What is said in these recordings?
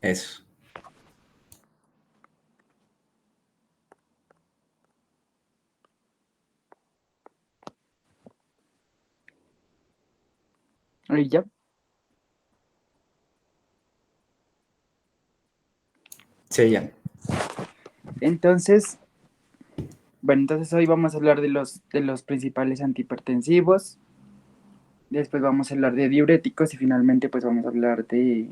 Eso. Ahí ya. Sí, ya. Entonces, bueno, entonces hoy vamos a hablar de los principales antihipertensivos. Después vamos a hablar de diuréticos y finalmente pues vamos a hablar ¿de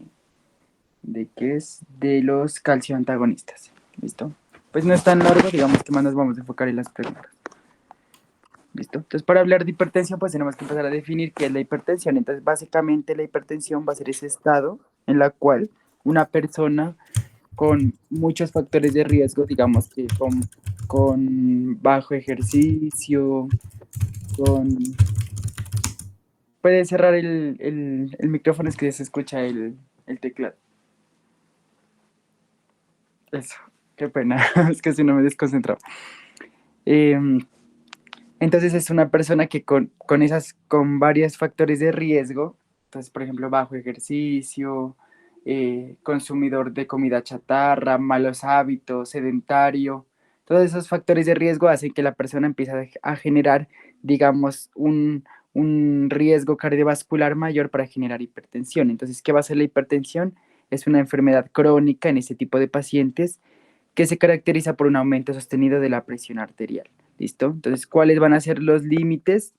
qué es? De los calcioantagonistas. ¿Listo? Pues no es tan largo, digamos que más nos vamos a enfocar en las preguntas. ¿Listo? Entonces, para hablar de hipertensión, pues tenemos que empezar a definir qué es la hipertensión. Entonces, básicamente la hipertensión va a ser ese estado en la cual una persona con muchos factores de riesgo, digamos que con bajo ejercicio, con... Puede cerrar el micrófono, es que se escucha el teclado. Eso, qué pena, es que si no me desconcentraba. Eh, entonces es una persona que con varios factores de riesgo, entonces por ejemplo bajo ejercicio, consumidor de comida chatarra, malos hábitos, sedentario, todos esos factores de riesgo hacen que la persona empiece a generar, digamos, un riesgo cardiovascular mayor para generar hipertensión. Entonces, ¿qué va a ser la hipertensión? Es una enfermedad crónica en este tipo de pacientes que se caracteriza por un aumento sostenido de la presión arterial. ¿Listo? Entonces, ¿cuáles van a ser los límites?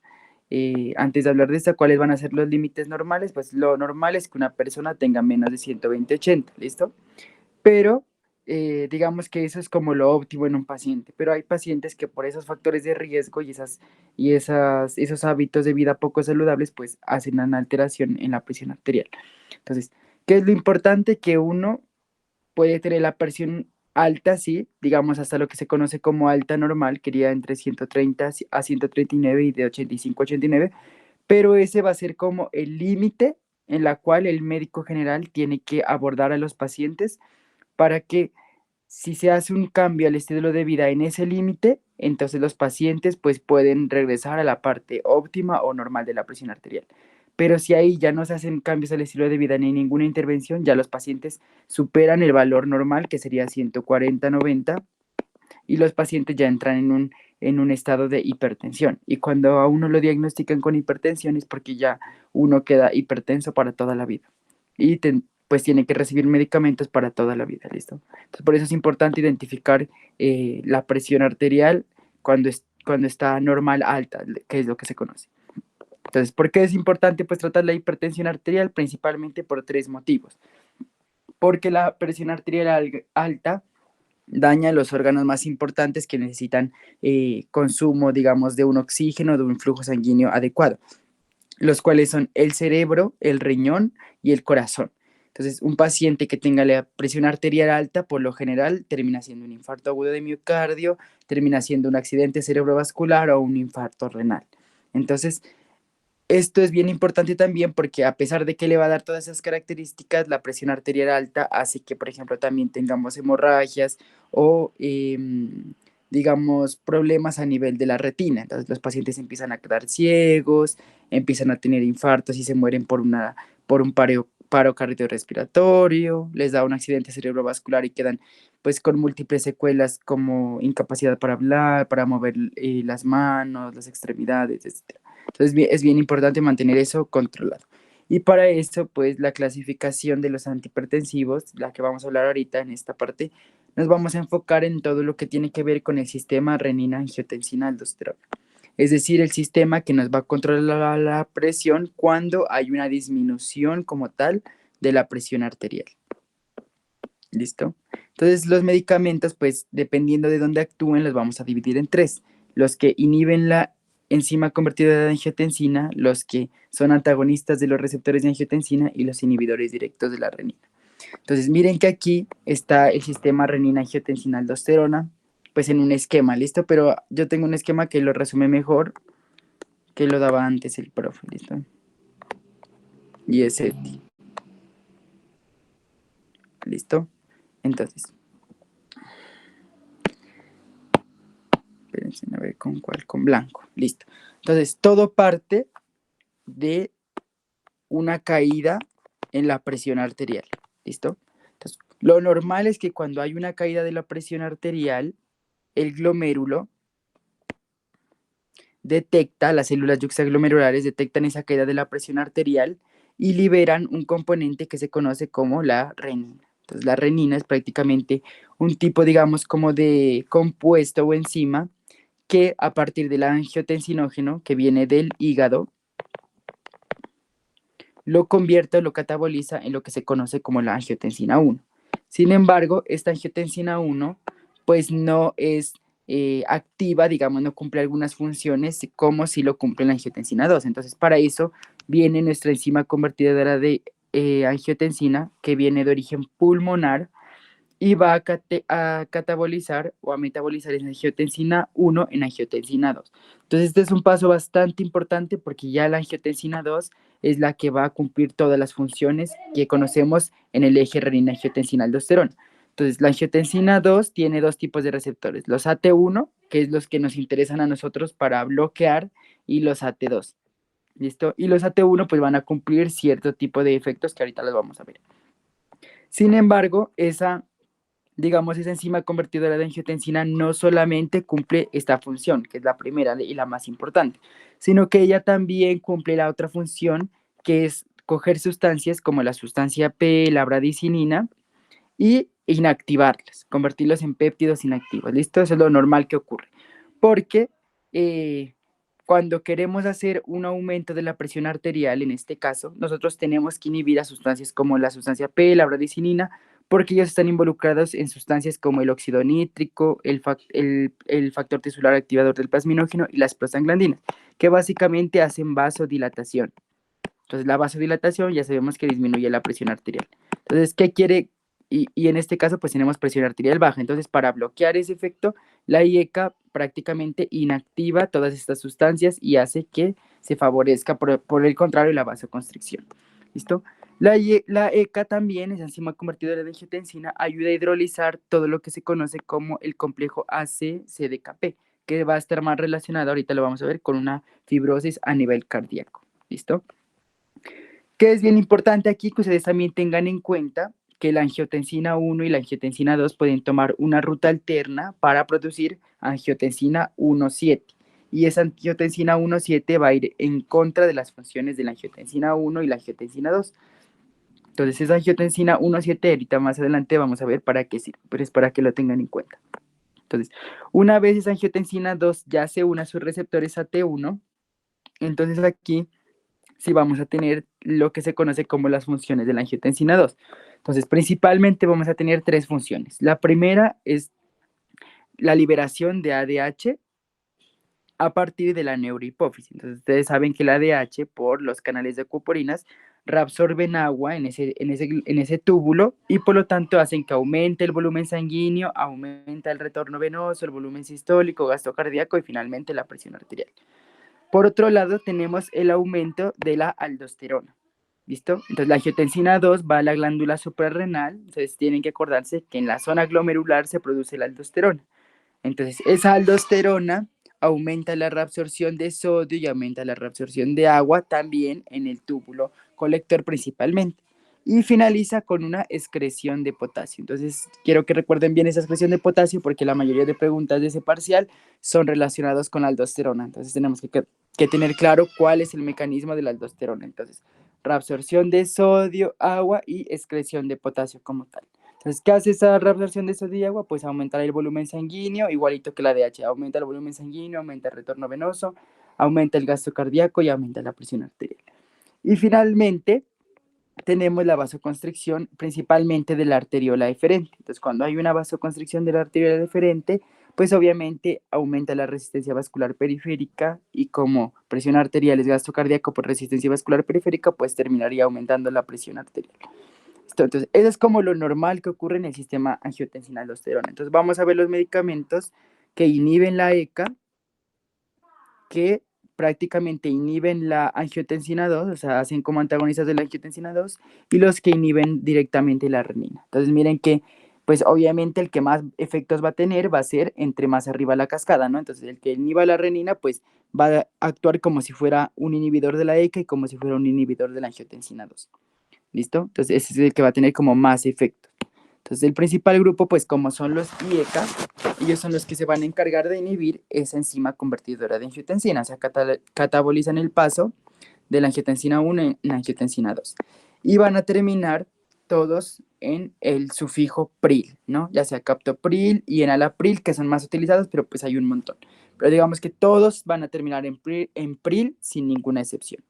Antes de hablar de esta, ¿cuáles van a ser los límites normales? Pues lo normal es que una persona tenga menos de 120/80, ¿listo? Pero digamos que eso es como lo óptimo en un paciente, pero hay pacientes que por esos factores de riesgo esos hábitos de vida poco saludables, pues hacen una alteración en la presión arterial. Entonces, ¿qué es lo importante? Que uno puede tener la presión alta, sí, digamos hasta lo que se conoce como alta normal, que iría entre 130 a 139 y de 85 a 89, pero ese va a ser como el límite en la cual el médico general tiene que abordar a los pacientes para que si se hace un cambio al estilo de vida en ese límite, entonces los pacientes pues pueden regresar a la parte óptima o normal de la presión arterial. Pero si ahí ya no se hacen cambios al estilo de vida ni ninguna intervención, ya los pacientes superan el valor normal, que sería 140/90, y los pacientes ya entran en un estado de hipertensión. Y cuando a uno lo diagnostican con hipertensión es porque ya uno queda hipertenso para toda la vida. Y pues tiene que recibir medicamentos para toda la vida, ¿listo? Entonces, por eso es importante identificar la presión arterial cuando está normal alta, que es lo que se conoce. Entonces, ¿por qué es importante pues tratar la hipertensión arterial? Principalmente por tres motivos. Porque la presión arterial alta daña los órganos más importantes que necesitan consumo, digamos, de un oxígeno, de un flujo sanguíneo adecuado, los cuales son el cerebro, el riñón y el corazón. Entonces, un paciente que tenga la presión arterial alta, por lo general, termina siendo un infarto agudo de miocardio, termina siendo un accidente cerebrovascular o un infarto renal. Entonces, esto es bien importante también porque a pesar de que le va a dar todas esas características, la presión arterial alta hace que, por ejemplo, también tengamos hemorragias o, digamos, problemas a nivel de la retina. Entonces los pacientes empiezan a quedar ciegos, empiezan a tener infartos y se mueren por un paro cardiorrespiratorio, les da un accidente cerebrovascular y quedan pues con múltiples secuelas como incapacidad para hablar, para mover las manos, las extremidades, etc. Entonces es bien importante mantener eso controlado. Y para eso, pues la clasificación de los antihipertensivos, la que vamos a hablar ahorita en esta parte, nos vamos a enfocar en todo lo que tiene que ver con el sistema renina-angiotensina-aldosterona. Es decir, el sistema que nos va a controlar la presión cuando hay una disminución como tal de la presión arterial. ¿Listo? Entonces, los medicamentos, pues dependiendo de dónde actúen, los vamos a dividir en tres. Los que inhiben la enzima convertida de angiotensina, los que son antagonistas de los receptores de angiotensina y los inhibidores directos de la renina. Entonces, miren que aquí está el sistema renina-angiotensina-aldosterona, pues en un esquema, ¿listo? Pero yo tengo un esquema que lo resume mejor que lo daba antes el profe, ¿listo? Y es este, ¿listo? Entonces, espérense a ver con cuál, con blanco, listo. Entonces, todo parte de una caída en la presión arterial, ¿listo? Entonces, Lo normal es que cuando hay una caída de la presión arterial, el glomérulo detecta, las células yuxtaglomerulares detectan esa caída de la presión arterial y liberan un componente que se conoce como la renina. Entonces, la renina es prácticamente un tipo, digamos, como de compuesto o enzima que a partir del angiotensinógeno que viene del hígado, lo convierte o lo cataboliza en lo que se conoce como la angiotensina 1. Sin embargo, esta angiotensina 1 pues no es activa, digamos, no cumple algunas funciones como si lo cumple la angiotensina 2. Entonces, para eso viene nuestra enzima convertidora de angiotensina, que viene de origen pulmonar, y va a catabolizar o a metabolizar esa angiotensina 1 en angiotensina 2. Entonces, este es un paso bastante importante porque ya la angiotensina 2 es la que va a cumplir todas las funciones que conocemos en el eje renina-angiotensina-aldosterona. Entonces, la angiotensina 2 tiene dos tipos de receptores, los AT1, que es los que nos interesan a nosotros para bloquear, y los AT2. ¿Listo? Y los AT1 pues van a cumplir cierto tipo de efectos que ahorita los vamos a ver. Sin embargo, digamos, esa enzima convertidora de angiotensina no solamente cumple esta función, que es la primera y la más importante, sino que ella también cumple la otra función, que es coger sustancias como la sustancia P, la bradicinina, y inactivarlas, convertirlos en péptidos inactivos. ¿Listo? Eso es lo normal que ocurre. Porque cuando queremos hacer un aumento de la presión arterial, en este caso, nosotros tenemos que inhibir a sustancias como la sustancia P, la bradicinina, porque ellos están involucrados en sustancias como el óxido nítrico, el factor tisular activador del plasminógeno y las prostaglandinas, que básicamente hacen vasodilatación. Entonces, la vasodilatación ya sabemos que disminuye la presión arterial. Entonces, ¿qué quiere? Y en este caso, pues tenemos presión arterial baja. Entonces, para bloquear ese efecto, la IECA prácticamente inactiva todas estas sustancias y hace que se favorezca, por el contrario, la vasoconstricción. ¿Listo? La ECA también, esa enzima convertidora de angiotensina, ayuda a hidrolizar todo lo que se conoce como el complejo AC-CDKP, que va a estar más relacionado, ahorita lo vamos a ver, con una fibrosis a nivel cardíaco. ¿Listo? Que es bien importante aquí que ustedes también tengan en cuenta que la angiotensina 1 y la angiotensina 2 pueden tomar una ruta alterna para producir angiotensina 1,7. Y esa angiotensina 1,7 va a ir en contra de las funciones de la angiotensina 1 y la angiotensina 2. Entonces, esa angiotensina 1,7, ahorita más adelante vamos a ver para qué sirve, pero es para que lo tengan en cuenta. Entonces, una vez esa angiotensina 2 ya se une a sus receptores AT1, entonces aquí sí vamos a tener lo que se conoce como las funciones de la angiotensina 2. Entonces, principalmente vamos a tener tres funciones. La primera es la liberación de ADH a partir de la neurohipófisis. Entonces, ustedes saben que el ADH, por los canales de acuoporinas, reabsorben agua en ese túbulo y por lo tanto hacen que aumente el volumen sanguíneo, aumenta el retorno venoso, el volumen sistólico, gasto cardíaco y finalmente la presión arterial. Por otro lado, tenemos el aumento de la aldosterona. ¿Listo? Entonces, la angiotensina 2 va a la glándula suprarrenal. Entonces, tienen que acordarse que en la zona glomerular se produce la aldosterona. Entonces, esa aldosterona aumenta la reabsorción de sodio y aumenta la reabsorción de agua también en el túbulo colector principalmente. Y finaliza con una excreción de potasio. Entonces, quiero que recuerden bien esa excreción de potasio porque la mayoría de preguntas de ese parcial son relacionadas con la aldosterona. Entonces, tenemos que tener claro cuál es el mecanismo de la aldosterona. Entonces, reabsorción de sodio, agua y excreción de potasio como tal. Entonces, ¿qué hace esa reabsorción de sodio y agua? Pues aumentar el volumen sanguíneo, igualito que la DH. Aumenta el volumen sanguíneo, aumenta el retorno venoso, aumenta el gasto cardíaco y aumenta la presión arterial. Y finalmente, tenemos la vasoconstricción principalmente de la arteriola deferente. Entonces, cuando hay una vasoconstricción de la arteriola deferente, pues obviamente aumenta la resistencia vascular periférica y como presión arterial es gasto cardíaco por resistencia vascular periférica, pues terminaría aumentando la presión arterial. Entonces, eso es como lo normal que ocurre en el sistema angiotensina-aldosterona. Entonces, vamos a ver los medicamentos que inhiben la ECA, que prácticamente inhiben la angiotensina 2, o sea, hacen como antagonistas de la angiotensina 2, y los que inhiben directamente la renina. Entonces, miren que, pues obviamente el que más efectos va a tener va a ser entre más arriba la cascada, ¿no? Entonces, el que inhiba la renina, pues va a actuar como si fuera un inhibidor de la ECA y como si fuera un inhibidor de la angiotensina 2. ¿Listo? Entonces, ese es el que va a tener como más efecto. Entonces, el principal grupo, pues como son los IECA, ellos son los que se van a encargar de inhibir esa enzima convertidora de angiotensina, o sea, catabolizan el paso de la angiotensina 1 en la angiotensina 2. Y van a terminar todos en el sufijo pril, ¿no? Ya sea captopril y enalapril, que son más utilizados, pero pues hay un montón. Pero digamos que todos van a terminar en pril sin ninguna excepción.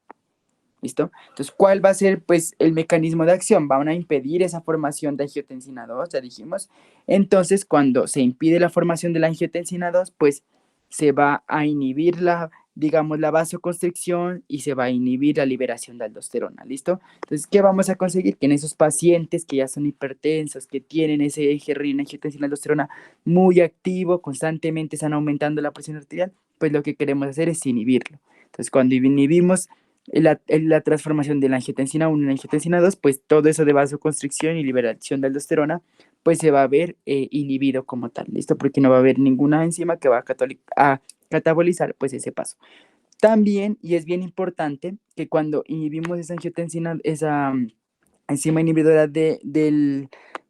¿Listo? Entonces, ¿cuál va a ser, pues, el mecanismo de acción? Van a impedir esa formación de angiotensina 2, ya dijimos. Entonces, cuando se impide la formación de la angiotensina 2, pues, se va a inhibir la, digamos, la vasoconstricción y se va a inhibir la liberación de aldosterona, ¿listo? Entonces, ¿qué vamos a conseguir? Que en esos pacientes que ya son hipertensos, que tienen ese eje renina-angiotensina-aldosterona muy activo, constantemente están aumentando la presión arterial, pues lo que queremos hacer es inhibirlo. Entonces, cuando inhibimos la transformación de la angiotensina 1 en la angiotensina 2, pues todo eso de vasoconstricción y liberación de aldosterona, pues se va a ver inhibido como tal, ¿listo? Porque no va a haber ninguna enzima que va a catabolizar pues ese paso. También, y es bien importante, que cuando inhibimos esa angiotensina, esa enzima inhibidora de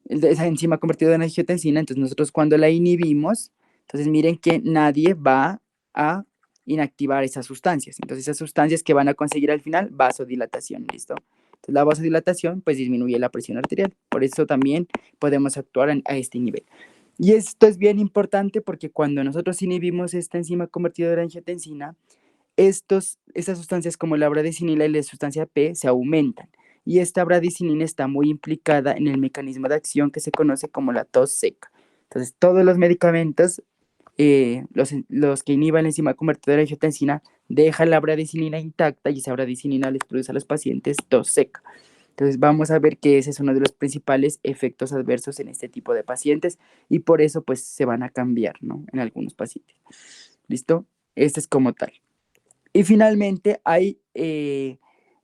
esa enzima convertida en angiotensina, entonces nosotros cuando la inhibimos, entonces miren que nadie va a inactivar esas sustancias. Entonces esas sustancias que van a conseguir al final, vasodilatación, ¿listo? Entonces la vasodilatación pues disminuye la presión arterial. Por eso también podemos actuar a este nivel. Y esto es bien importante porque cuando nosotros inhibimos esta enzima convertidora de angiotensina, estas sustancias como la bradicinina y la sustancia P se aumentan. Y esta bradicinina está muy implicada en el mecanismo de acción que se conoce como la tos seca. Entonces, todos los medicamentos, los que inhiban la enzima convertidora de angiotensina, dejan la bradicinina intacta y esa bradicinina les produce a los pacientes tos seca. Entonces, vamos a ver que ese es uno de los principales efectos adversos en este tipo de pacientes y por eso, pues, se van a cambiar, ¿no? En algunos pacientes. ¿Listo? Este es como tal. Y finalmente hay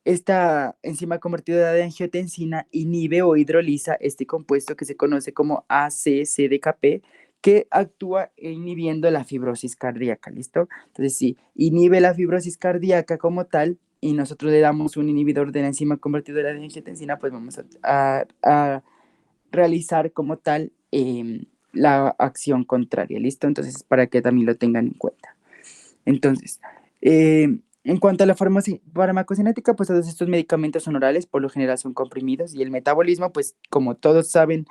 esta enzima convertidora de angiotensina inhibe o hidroliza este compuesto que se conoce como ACCDKP, que actúa inhibiendo la fibrosis cardíaca, ¿listo? Entonces, si inhibe la fibrosis cardíaca como tal y nosotros le damos un inhibidor de la enzima convertidora de angiotensina, pues vamos a realizar como tal la acción contraria, ¿listo? Entonces, para que también lo tengan en cuenta. Entonces, en cuanto a la farmacocinética, pues todos estos medicamentos son orales, por lo general son comprimidos, y el metabolismo, pues como todos saben,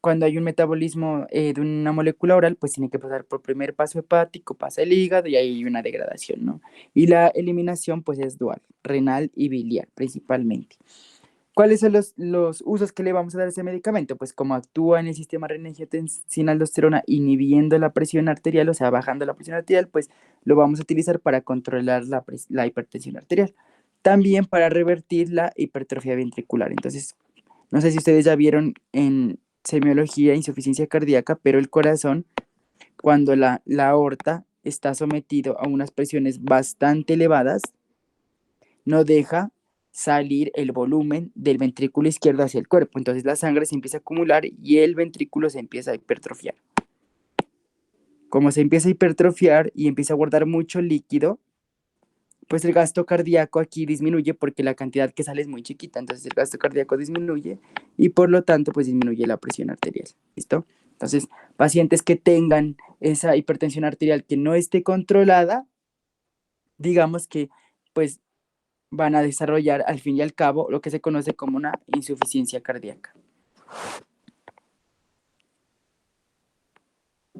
cuando hay un metabolismo de una molécula oral, pues tiene que pasar por primer paso hepático, pasa el hígado y ahí hay una degradación, ¿no? Y la eliminación, pues es dual, renal y biliar principalmente. ¿Cuáles son los usos que le vamos a dar a ese medicamento? Pues como actúa en el sistema renina-angiotensina-aldosterona inhibiendo la presión arterial, o sea, bajando la presión arterial, pues lo vamos a utilizar para controlar la hipertensión arterial. También para revertir la hipertrofia ventricular. Entonces, no sé si ustedes ya vieron en semiología insuficiencia cardíaca, pero el corazón, cuando la aorta está sometido a unas presiones bastante elevadas, no deja salir el volumen del ventrículo izquierdo hacia el cuerpo. Entonces la sangre se empieza a acumular y el ventrículo se empieza a hipertrofiar. Como se empieza a hipertrofiar y empieza a guardar mucho líquido, pues el gasto cardíaco aquí disminuye porque la cantidad que sale es muy chiquita. Entonces el gasto cardíaco disminuye y por lo tanto pues disminuye la presión arterial. ¿Listo? Entonces, pacientes que tengan esa hipertensión arterial que no esté controlada, digamos que pues van a desarrollar al fin y al cabo lo que se conoce como una insuficiencia cardíaca.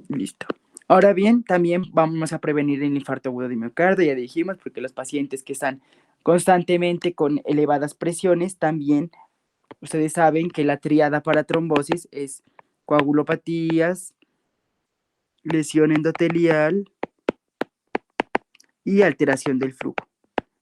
Listo. Ahora bien, también vamos a prevenir el infarto agudo de miocardio, ya dijimos, porque los pacientes que están constantemente con elevadas presiones, también ustedes saben que la tríada para trombosis es coagulopatías, lesión endotelial y alteración del flujo.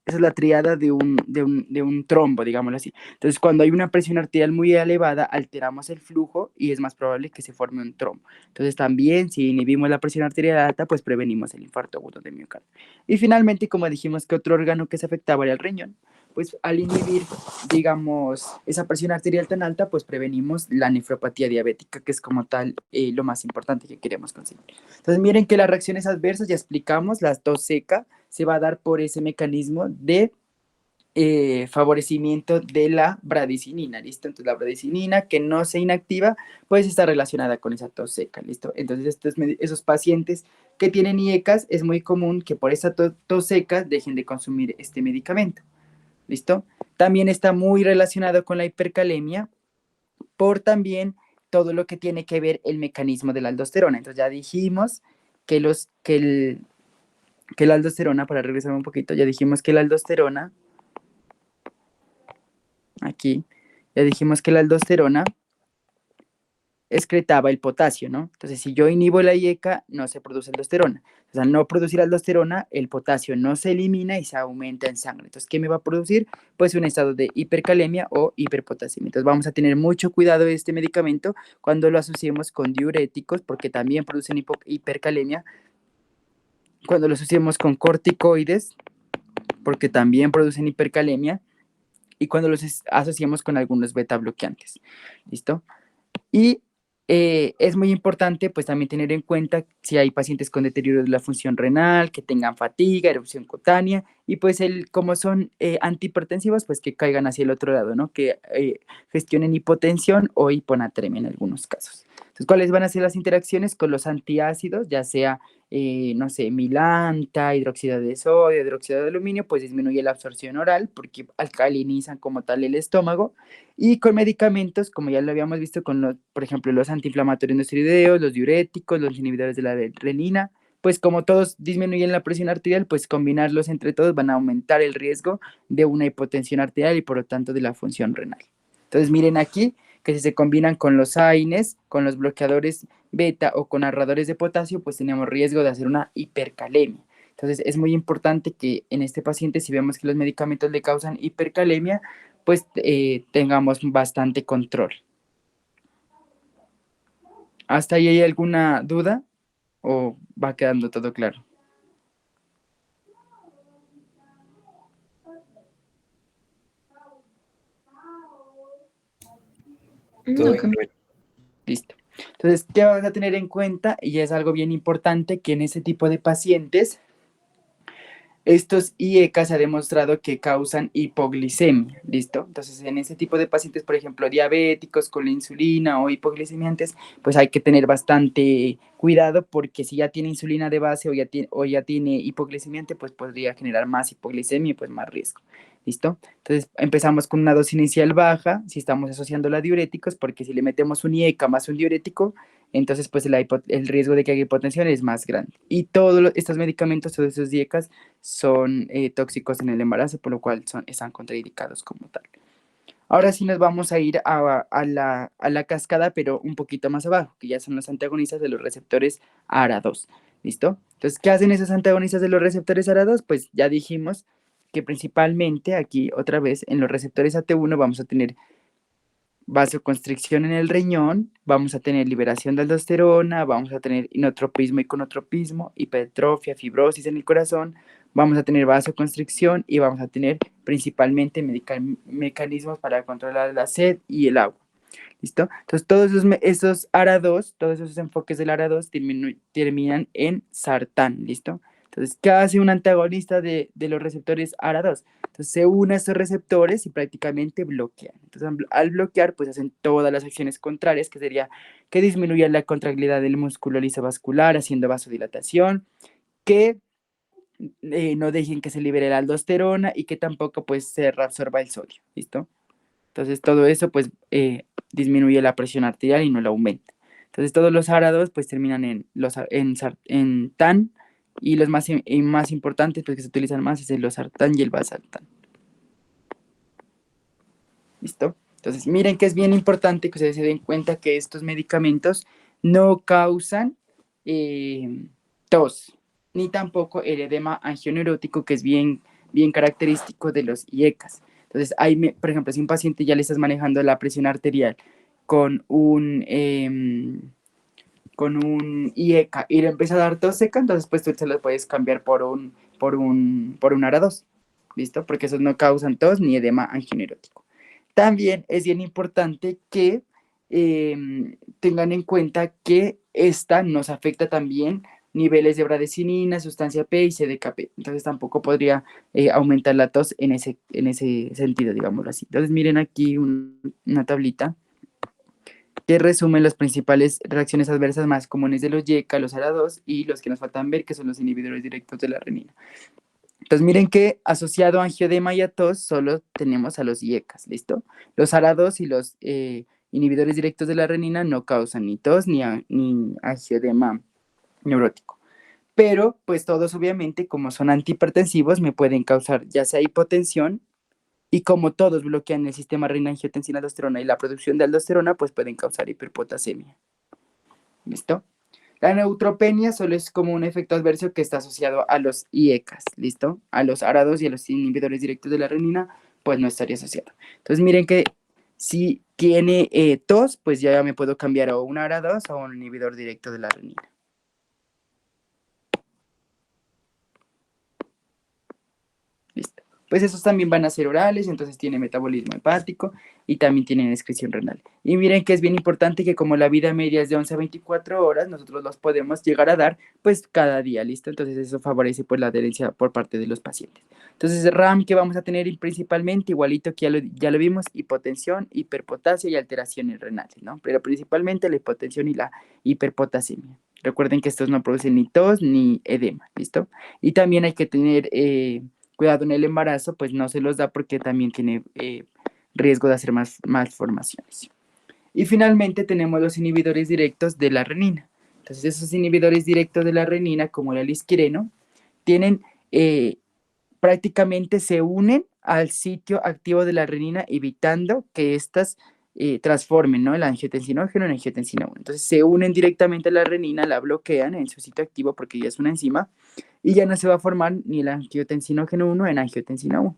Esa es la triada de un trombo, digámoslo así. Entonces, cuando hay una presión arterial muy elevada, alteramos el flujo y es más probable que se forme un trombo. Entonces, también, si inhibimos la presión arterial alta, pues prevenimos el infarto agudo de miocardio. Y finalmente, como dijimos que otro órgano que se afectaba era el riñón, pues al inhibir, digamos, esa presión arterial tan alta, pues prevenimos la nefropatía diabética, que es como tal lo más importante que queremos conseguir. Entonces, miren que las reacciones adversas, ya explicamos, la tos seca, se va a dar por ese mecanismo de favorecimiento de la bradicinina, ¿listo? Entonces la bradicinina que no se inactiva, pues está relacionada con esa tos seca, ¿listo? Entonces esos pacientes que tienen IECAS es muy común que por esa tos seca dejen de consumir este medicamento, ¿listo? También está muy relacionado con la hipercalemia por también todo lo que tiene que ver el mecanismo de la aldosterona. Entonces ya dijimos que la aldosterona, para regresar un poquito, ya dijimos que la aldosterona aquí, ya dijimos que la aldosterona excretaba el potasio, ¿no? Entonces, si yo inhibo la IECA, no se produce aldosterona. O sea, al no producir aldosterona, el potasio no se elimina y se aumenta en sangre. Entonces, ¿qué me va a producir? Pues un estado de hipercalemia o hiperpotasemia. Entonces, vamos a tener mucho cuidado de este medicamento cuando lo asociemos con diuréticos, porque también producen hipercalemia. Cuando lo asociemos con corticoides, porque también producen hipercalemia. Y cuando los asociamos con algunos beta bloqueantes. ¿Listo? Y es muy importante pues también tener en cuenta si hay pacientes con deterioro de la función renal, que tengan fatiga, erupción cutánea y pues como son antihipertensivos pues que caigan hacia el otro lado, ¿no? Que gestionen hipotensión o hiponatremia en algunos casos. Entonces, ¿cuáles van a ser las interacciones con los antiácidos? Ya sea, no sé, milanta, hidróxido de sodio, hidróxido de aluminio, pues disminuye la absorción oral porque alcalinizan como tal el estómago y con medicamentos, como ya lo habíamos visto con los, por ejemplo, los antiinflamatorios no esteroideos, los diuréticos, los inhibidores de la renina, pues como todos disminuyen la presión arterial, pues combinarlos entre todos van a aumentar el riesgo de una hipotensión arterial y por lo tanto de la función renal. Entonces miren aquí que si se combinan con los AINES, con los bloqueadores beta o con narradores de potasio, pues tenemos riesgo de hacer una hipercalemia. Entonces es muy importante que en este paciente, si vemos que los medicamentos le causan hipercalemia, pues tengamos bastante control. ¿Hasta ahí hay alguna duda o va quedando todo claro? No, Camilo. Listo. Entonces, ¿qué vas a tener en cuenta? Y es algo bien importante que en ese tipo de pacientes estos IECA se ha demostrado que causan hipoglicemia, ¿listo? Entonces, en ese tipo de pacientes, por ejemplo, diabéticos con la insulina o hipoglicemiantes, pues hay que tener bastante cuidado porque si ya tiene insulina de base o ya tiene hipoglicemiante, pues podría generar más hipoglicemia y pues más riesgo, ¿listo? Entonces, empezamos con una dosis inicial baja, si estamos asociando a diuréticos, porque si le metemos un IECA más un diurético, entonces pues el riesgo de que haya hipotensión es más grande. Y todos estos medicamentos, todos esos IECAs, son tóxicos en el embarazo, por lo cual están contraindicados como tal. Ahora sí nos vamos a ir a la cascada, pero un poquito más abajo, que ya son los antagonistas de los receptores ARA2. ¿Listo? Entonces, ¿qué hacen esos antagonistas de los receptores ARA2? Pues ya dijimos que principalmente aquí, otra vez, en los receptores AT1 vamos a tener vasoconstricción en el riñón, vamos a tener liberación de aldosterona, vamos a tener inotropismo y conotropismo, hipertrofia, fibrosis en el corazón, vamos a tener vasoconstricción y vamos a tener principalmente mecanismos para controlar la sed y el agua. ¿Listo? Entonces, todos esos ARA2, todos esos enfoques del ARA2 terminan en sartán. ¿Listo? Entonces, ¿qué hace un antagonista de los receptores ARA2? Entonces, se une a estos receptores y prácticamente bloquean. Entonces, al bloquear, pues hacen todas las acciones contrarias, que sería que disminuyan la contractilidad del músculo lisovascular, haciendo vasodilatación, que no dejen que se libere la aldosterona y que tampoco, pues, se reabsorba el sodio. ¿Listo? Entonces todo eso pues disminuye la presión arterial y no la aumenta. Entonces todos los árados pues terminan en TAN y los más importantes pues que se utilizan más es el losartán y el valsartán. ¿Listo? Entonces miren que es bien importante que ustedes se den cuenta que estos medicamentos no causan tos, ni tampoco el edema angioneurótico que es bien característico de los IECAS. Entonces, por ejemplo, si un paciente ya le estás manejando la presión arterial con con un IECA y le empieza a dar tos seca, entonces pues tú se lo puedes cambiar por un ARA2, ¿listo? Porque esos no causan tos ni edema angioneurótico. También es bien importante que tengan en cuenta que esta nos afecta también niveles de bradecinina, sustancia P y CDKP. Entonces tampoco podría aumentar la tos en ese sentido, digámoslo así. Entonces miren aquí una tablita que resume las principales reacciones adversas más comunes de los YECA, los ARA2 y los que nos faltan ver, que son los inhibidores directos de la renina. Entonces miren que asociado a angioedema y a tos solo tenemos a los YECAs, ¿listo? Los ARA2 y los inhibidores directos de la renina no causan ni tos ni angioedema neurótico. Pero pues todos obviamente como son antihipertensivos me pueden causar ya sea hipotensión y como todos bloquean el sistema renina-angiotensina-aldosterona y la producción de aldosterona pues pueden causar hiperpotasemia. ¿Listo? La neutropenia solo es como un efecto adverso que está asociado a los IECAS, ¿listo? A los ARA2 y a los inhibidores directos de la renina, pues no estaría asociado. Entonces miren que si tiene tos, pues ya me puedo cambiar a un ARA2 o a un inhibidor directo de la renina. Listo. Pues esos también van a ser orales, entonces tiene metabolismo hepático y también tienen excreción renal. Y miren que es bien importante que como la vida media es de 11 a 24 horas, nosotros los podemos llegar a dar pues cada día, ¿listo? Entonces eso favorece pues la adherencia por parte de los pacientes. Entonces RAM que vamos a tener principalmente, igualito que ya lo vimos, hipotensión, hiperpotasia y alteraciones renales, ¿no? Pero principalmente la hipotensión y la hiperpotasemia. Recuerden que estos no producen ni tos ni edema, ¿listo? Y también hay que tener cuidado en el embarazo, pues no se los da porque también tiene riesgo de hacer malformaciones. Y finalmente tenemos los inhibidores directos de la renina. Entonces esos inhibidores directos de la renina, como el alisquireno, tienen prácticamente se unen al sitio activo de la renina, evitando que éstas transformen, ¿no?, el angiotensinógeno en angiotensina 1. Entonces se unen directamente a la renina, la bloquean en su sitio activo porque ya es una enzima y ya no se va a formar ni el angiotensinógeno 1 en angiotensina 1.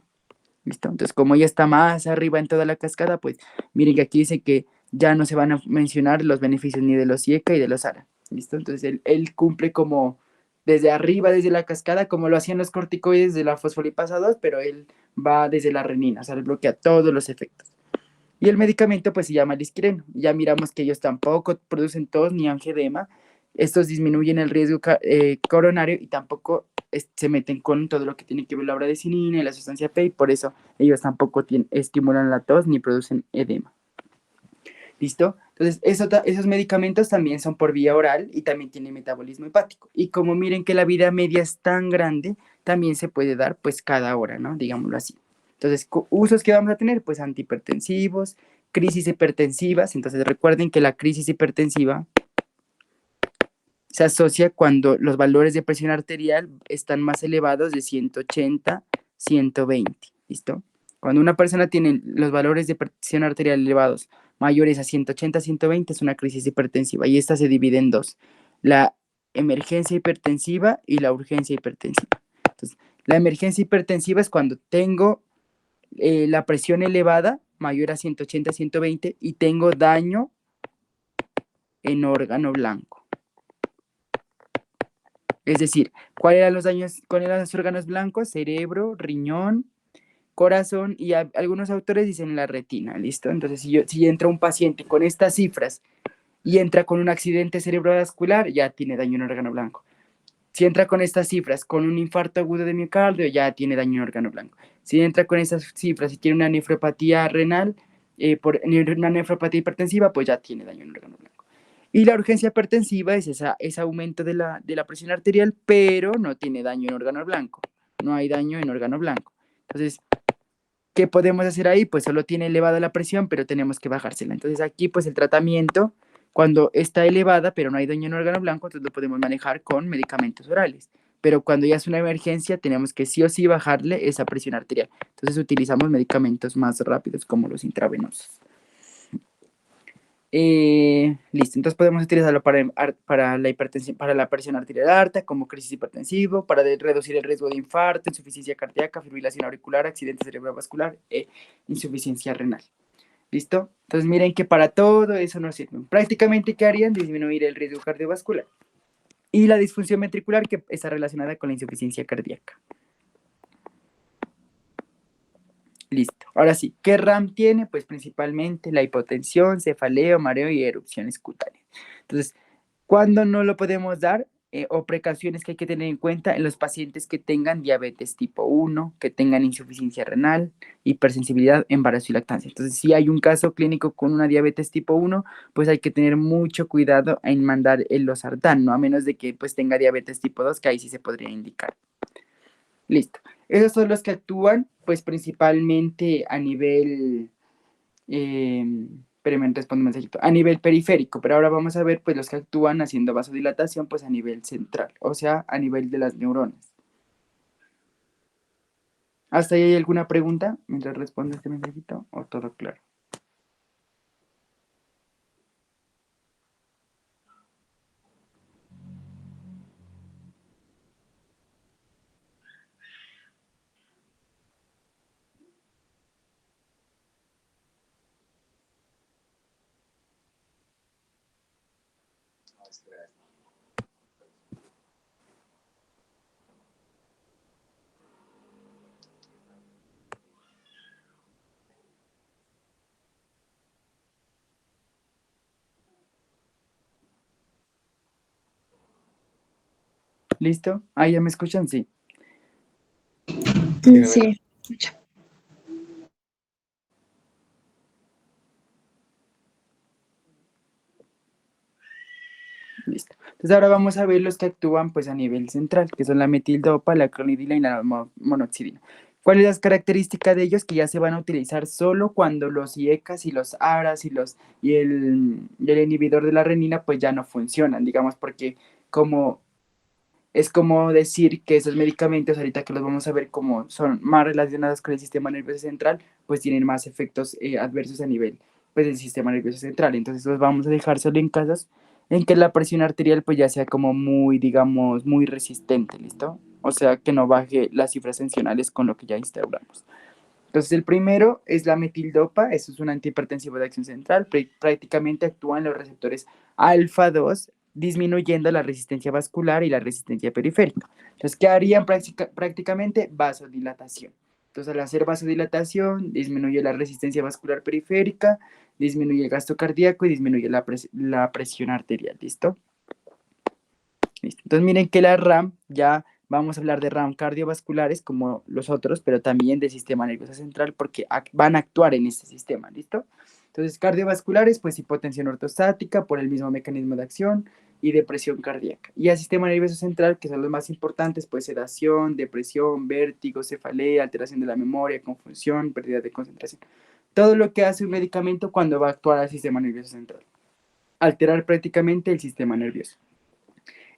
¿Listo? Entonces, como ya está más arriba en toda la cascada, pues miren que aquí dice que ya no se van a mencionar los beneficios ni de los IECA y de los ARA. ¿Listo? Entonces, él cumple como desde arriba, desde la cascada, como lo hacían los corticoides de la fosfolipasa 2, pero él va desde la renina, o sea, él bloquea todos los efectos. Y el medicamento pues se llama lisquireno. Ya miramos que ellos tampoco producen tos ni angedema. Estos disminuyen el riesgo coronario y tampoco se meten con todo lo que tiene que ver la bradecinina y la sustancia P, y por eso ellos tampoco estimulan la tos ni producen edema. ¿Listo? Entonces, esos medicamentos también son por vía oral y también tienen metabolismo hepático. Y como miren que la vida media es tan grande, también se puede dar pues cada hora, ¿no? Digámoslo así. Entonces, usos que vamos a tener, pues antihipertensivos, crisis hipertensivas. Entonces, recuerden que la crisis hipertensiva se asocia cuando los valores de presión arterial están más elevados de 180, 120, ¿listo? Cuando una persona tiene los valores de presión arterial elevados mayores a 180, 120 es una crisis hipertensiva y esta se divide en dos, la emergencia hipertensiva y la urgencia hipertensiva. Entonces, la emergencia hipertensiva es cuando tengo la presión elevada mayor a 180, 120 y tengo daño en órgano blanco. Es decir, ¿cuáles eran los daños, cuáles eran los órganos blancos? Cerebro, riñón, corazón y algunos autores dicen la retina, ¿listo? Entonces, si entra un paciente con estas cifras y entra con un accidente cerebrovascular, ya tiene daño en órgano blanco. Si entra con estas cifras, con un infarto agudo de miocardio, ya tiene daño en órgano blanco. Si entra con estas cifras y tiene una nefropatía renal, por una nefropatía hipertensiva, pues ya tiene daño en órgano blanco. Y la urgencia hipertensiva es ese aumento de la presión arterial, pero no tiene daño en órgano blanco. No hay daño en órgano blanco. Entonces, ¿qué podemos hacer ahí? Pues solo tiene elevada la presión, pero tenemos que bajársela. Entonces aquí pues el tratamiento, cuando está elevada, pero no hay daño en órgano blanco, entonces lo podemos manejar con medicamentos orales. Pero cuando ya es una emergencia, tenemos que sí o sí bajarle esa presión arterial. Entonces utilizamos medicamentos más rápidos como los intravenosos. Listo, entonces podemos utilizarlo para la hipertensión, para la presión arterial alta, como crisis hipertensivo, para reducir el riesgo de infarto, insuficiencia cardíaca, fibrilación auricular, accidente cerebrovascular e insuficiencia renal. ¿Listo? Entonces miren que para todo eso nos sirven. Prácticamente, ¿qué harían? Disminuir el riesgo cardiovascular y la disfunción ventricular que está relacionada con la insuficiencia cardíaca. Listo. Ahora sí, ¿qué RAM tiene? Pues principalmente la hipotensión, cefaleo, mareo y erupciones cutáneas. Entonces, ¿cuándo no lo podemos dar? o precauciones que hay que tener en cuenta en los pacientes que tengan diabetes tipo 1, que tengan insuficiencia renal, hipersensibilidad, embarazo y lactancia. Entonces, si hay un caso clínico con una diabetes tipo 1, pues hay que tener mucho cuidado en mandar el losartán, ¿no? A menos de que pues tenga diabetes tipo 2, que ahí sí se podría indicar. Listo. Esos son los que actúan pues principalmente a nivel espérenme, respondo un mensajito. A nivel periférico, pero ahora vamos a ver pues los que actúan haciendo vasodilatación pues a nivel central, o sea, a nivel de las neuronas. ¿Hasta ahí hay alguna pregunta mientras respondo este mensajito o todo claro? ¿Listo? ¿Ahí ya me escuchan? Sí. Sí. Listo. Entonces ahora vamos a ver los que actúan pues a nivel central, que son la metildopa, la clonidina y la monoxidina. ¿Cuál es la característica de ellos? Que ya se van a utilizar solo cuando los IECAs y los ARAs y el inhibidor de la renina pues ya no funcionan, digamos, porque como es como decir que esos medicamentos, ahorita que los vamos a ver como son más relacionados con el sistema nervioso central, pues tienen más efectos adversos a nivel pues, del sistema nervioso central. Entonces los vamos a dejar solo en casos en que la presión arterial pues ya sea como muy, digamos, muy resistente, ¿listo? O sea, que no baje las cifras tensionales con lo que ya instauramos. Entonces, el primero es la metildopa, eso es un antihipertensivo de acción central, prácticamente actúa en los receptores alfa 2, disminuyendo la resistencia vascular y la resistencia periférica. Entonces, ¿qué harían prácticamente? Vasodilatación. Entonces, al hacer vasodilatación, disminuye la resistencia vascular periférica, disminuye el gasto cardíaco y disminuye la presión arterial, ¿listo? Listo. Entonces miren que la RAM, ya vamos a hablar de RAM cardiovasculares como los otros, pero también del sistema nervioso central porque van a actuar en este sistema, ¿listo? Entonces cardiovasculares, pues hipotensión ortostática por el mismo mecanismo de acción y depresión cardíaca. Y al sistema nervioso central, que son los más importantes, pues sedación, depresión, vértigo, cefalea, alteración de la memoria, confusión, pérdida de concentración. Todo lo que hace un medicamento cuando va a actuar al sistema nervioso central. Alterar prácticamente el sistema nervioso.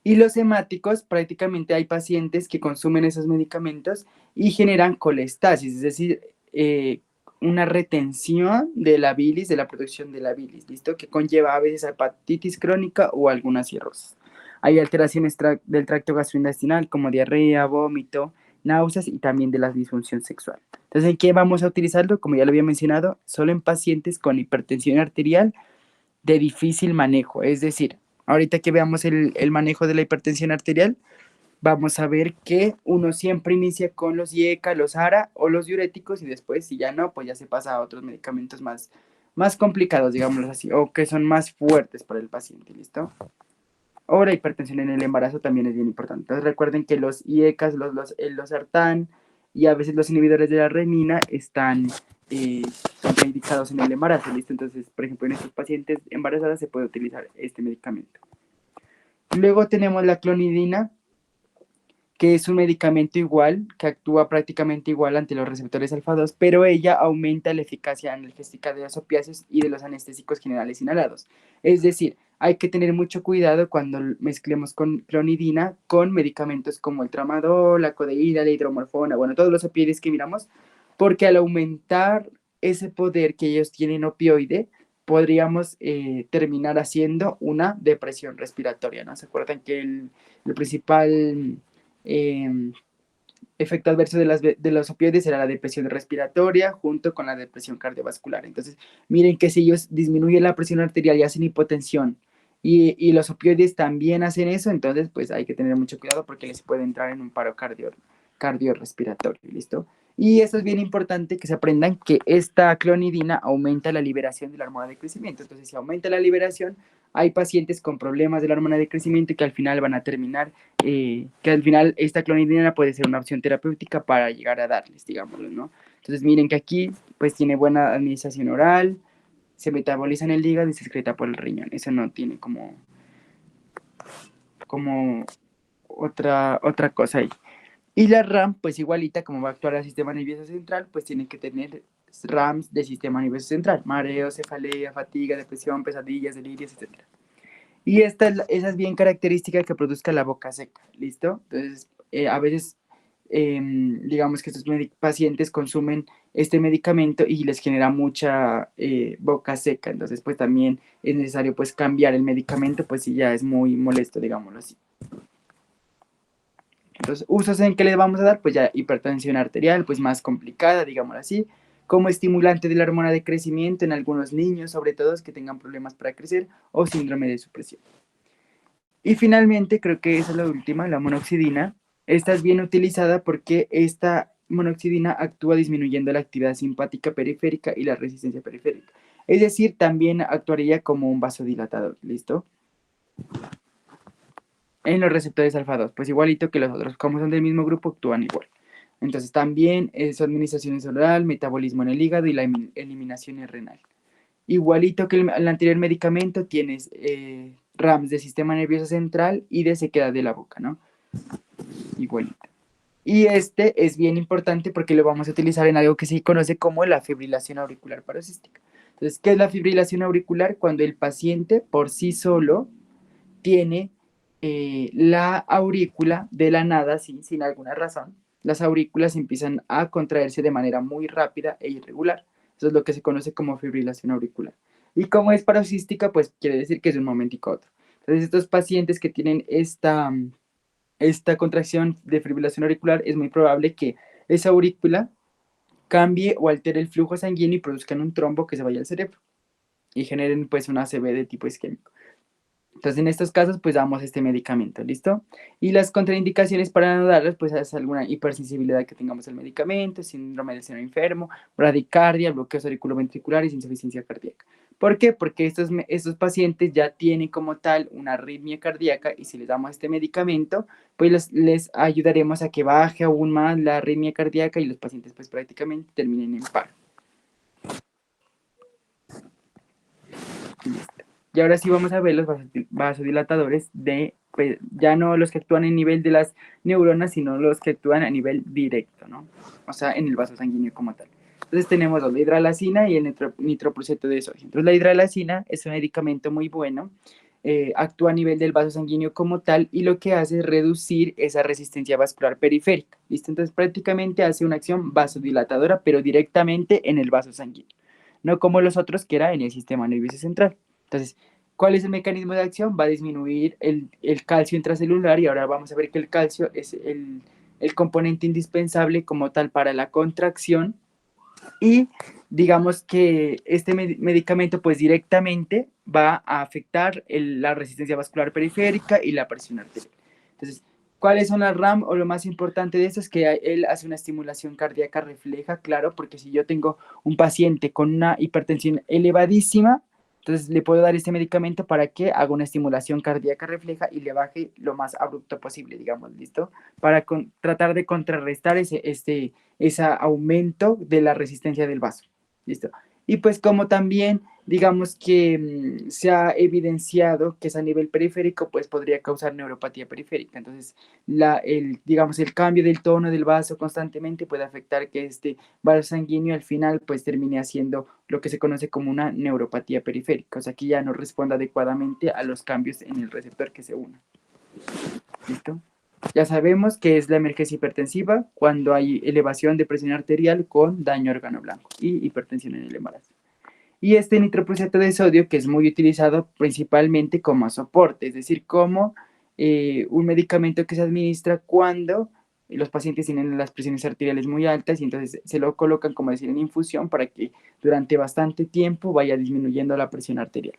Y los hemáticos, prácticamente hay pacientes que consumen esos medicamentos y generan colestasis, es decir, una retención de la bilis, de la producción de la bilis, ¿listo? Que conlleva a veces hepatitis crónica o alguna cirrosis. Hay alteraciones del tracto gastrointestinal como diarrea, vómito, náuseas y también de la disfunción sexual. Entonces, ¿en qué vamos a utilizarlo? Como ya lo había mencionado, solo en pacientes con hipertensión arterial de difícil manejo. Es decir, ahorita que veamos el manejo de la hipertensión arterial, vamos a ver que uno siempre inicia con los IECA, los ARA o los diuréticos y después, si ya no, pues ya se pasa a otros medicamentos más complicados, digámoslo así, o que son más fuertes para el paciente, ¿listo? O la hipertensión en el embarazo también es bien importante. Entonces recuerden que los IECAS, el losartán y a veces los inhibidores de la renina eh, son indicados en el embarazo, ¿listo? Entonces, por ejemplo, en estos pacientes embarazadas se puede utilizar este medicamento. Luego tenemos la clonidina, que es un medicamento igual, que actúa prácticamente igual ante los receptores alfa 2, pero ella aumenta la eficacia analgésica de los opiáceos y de los anestésicos generales inhalados. Es decir, hay que tener mucho cuidado cuando mezclemos con clonidina con medicamentos como el tramadol, la codeína, la hidromorfona, bueno, todos los opioides que miramos, porque al aumentar ese poder que ellos tienen opioide, podríamos terminar haciendo una depresión respiratoria, ¿no? ¿Se acuerdan que el principal eh, efecto adverso de los opioides era la depresión respiratoria junto con la depresión cardiovascular? Entonces, miren que si ellos disminuyen la presión arterial y hacen hipotensión y los opioides también hacen eso, entonces pues hay que tener mucho cuidado porque les puede entrar en un paro cardiorrespiratorio, ¿listo? Y eso es bien importante que se aprendan que esta clonidina aumenta la liberación de la hormona de crecimiento. Entonces, si aumenta la liberación, hay pacientes con problemas de la hormona de crecimiento que al final van a terminar, que al final esta clonidina puede ser una opción terapéutica para llegar a darles, digámoslo, ¿no? Entonces miren que aquí pues tiene buena administración oral, se metaboliza en el hígado y se excreta por el riñón. Eso no tiene como otra cosa ahí. Y la RAM, pues igualita, como va a actuar el sistema nervioso central, pues tiene que tener RAMs del sistema nervioso central, mareo, cefalea, fatiga, depresión, pesadillas, delirios, etc. Y esa es bien característica que produzca la boca seca, ¿listo? Entonces, a veces, digamos que estos pacientes consumen este medicamento y les genera mucha boca seca, entonces pues también es necesario pues cambiar el medicamento, pues si ya es muy molesto, digámoslo así. Entonces, usos en que le vamos a dar, pues ya hipertensión arterial, pues más complicada, digámoslo así, como estimulante de la hormona de crecimiento en algunos niños, sobre todo que tengan problemas para crecer o síndrome de supresión. Y finalmente, creo que esa es la última, la monoxidina. Esta es bien utilizada porque esta monoxidina actúa disminuyendo la actividad simpática periférica y la resistencia periférica. Es decir, también actuaría como un vasodilatador, ¿listo? En los receptores alfa-2, pues igualito que los otros, como son del mismo grupo, actúan igual. Entonces también su administración es oral, metabolismo en el hígado y la eliminación es renal. Igualito que el anterior medicamento, tienes RAMs de sistema nervioso central y de sequedad de la boca, ¿no? Igualito. Y este es bien importante porque lo vamos a utilizar en algo que se conoce como la fibrilación auricular paroxística. Entonces, ¿qué es la fibrilación auricular? Cuando el paciente por sí solo tiene la aurícula de la nada, sin alguna razón, las aurículas empiezan a contraerse de manera muy rápida e irregular. Eso es lo que se conoce como fibrilación auricular. Y como es paroxística, pues quiere decir que es de un momentico a otro. Entonces, estos pacientes que tienen esta contracción de fibrilación auricular, es muy probable que esa aurícula cambie o altere el flujo sanguíneo y produzcan un trombo que se vaya al cerebro y generen pues una ACV de tipo isquémico. Entonces, en estos casos, pues damos este medicamento, ¿listo? Y las contraindicaciones para no darlas, pues es alguna hipersensibilidad que tengamos al medicamento, síndrome del seno enfermo, bradicardia, bloqueos auriculoventriculares, insuficiencia cardíaca. ¿Por qué? Porque estos pacientes ya tienen como tal una arritmia cardíaca y si les damos este medicamento, pues les ayudaremos a que baje aún más la arritmia cardíaca y los pacientes pues prácticamente terminen en paro. Listo. Y ahora sí vamos a ver los vasodilatadores pues, ya no los que actúan en nivel de las neuronas, sino los que actúan a nivel directo, ¿no? O sea, en el vaso sanguíneo como tal. Entonces tenemos la hidralacina y el nitropruseto de sodio. Entonces la hidralacina es un medicamento muy bueno, actúa a nivel del vaso sanguíneo como tal y lo que hace es reducir esa resistencia vascular periférica, ¿listo? Entonces prácticamente hace una acción vasodilatadora, pero directamente en el vaso sanguíneo, no como los otros que era en el sistema nervioso central. Entonces, ¿cuál es el mecanismo de acción? Va a disminuir el calcio intracelular y ahora vamos a ver que el calcio es el componente indispensable como tal para la contracción y digamos que este medicamento pues directamente va a afectar la resistencia vascular periférica y la presión arterial. Entonces, ¿cuáles son las RAM? O lo más importante de eso es que él hace una estimulación cardíaca refleja, claro, porque si yo tengo un paciente con una hipertensión elevadísima, entonces le puedo dar este medicamento para que haga una estimulación cardíaca refleja y le baje lo más abrupto posible, digamos, ¿listo? Para tratar de contrarrestar ese aumento de la resistencia del vaso, ¿listo? Y pues como también, digamos que se ha evidenciado que es a nivel periférico, pues podría causar neuropatía periférica. Entonces, digamos, el cambio del tono del vaso constantemente puede afectar que este vaso sanguíneo al final pues termine haciendo lo que se conoce como una neuropatía periférica, o sea, que ya no responda adecuadamente a los cambios en el receptor que se une. ¿Listo? Ya sabemos que es la emergencia hipertensiva cuando hay elevación de presión arterial con daño órgano blanco y hipertensión en el embarazo. Y este nitropruseto de sodio que es muy utilizado principalmente como soporte, es decir, como un medicamento que se administra cuando los pacientes tienen las presiones arteriales muy altas y entonces se lo colocan, como decir, en infusión para que durante bastante tiempo vaya disminuyendo la presión arterial.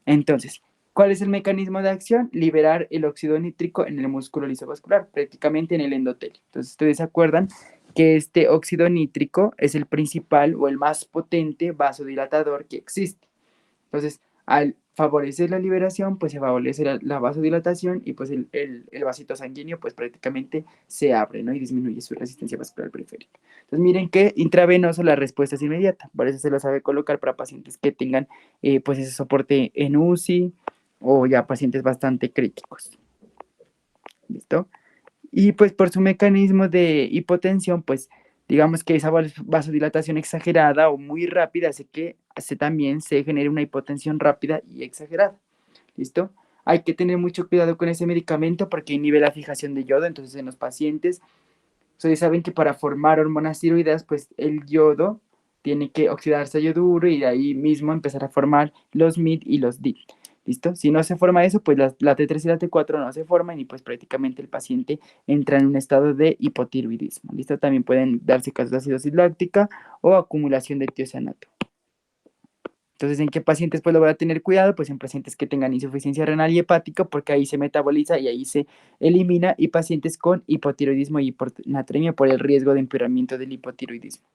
Entonces, ¿cuál es el mecanismo de acción? Liberar el óxido nítrico en el músculo lisovascular, prácticamente en el endotelio. Entonces, ustedes se acuerdan que este óxido nítrico es el principal o el más potente vasodilatador que existe. Entonces, al favorece la liberación, pues se favorece la vasodilatación y pues el vasito sanguíneo pues prácticamente se abre, ¿no? Y disminuye su resistencia vascular periférica. Entonces miren que intravenoso la respuesta es inmediata, por eso se lo sabe colocar para pacientes que tengan pues ese soporte en UCI o ya pacientes bastante críticos. ¿Listo? Y pues por su mecanismo de hipotensión, pues digamos que esa vasodilatación exagerada o muy rápida hace que también se genere una hipotensión rápida y exagerada. ¿Listo? Hay que tener mucho cuidado con ese medicamento porque inhibe la fijación de yodo, entonces en los pacientes, ustedes saben que para formar hormonas tiroideas, pues el yodo tiene que oxidarse a yoduro y de ahí mismo empezar a formar los MID y los DID. ¿Listo? Si no se forma eso, pues la T3 y la T4 no se forman y pues prácticamente el paciente entra en un estado de hipotiroidismo. ¿Listo? También pueden darse casos de acidosis láctica o acumulación de tiocianato. Entonces, ¿en qué pacientes pues lo voy a tener cuidado? Pues en pacientes que tengan insuficiencia renal y hepática, porque ahí se metaboliza y ahí se elimina, y pacientes con hipotiroidismo y hiponatremia por el riesgo de empeoramiento del hipotiroidismo.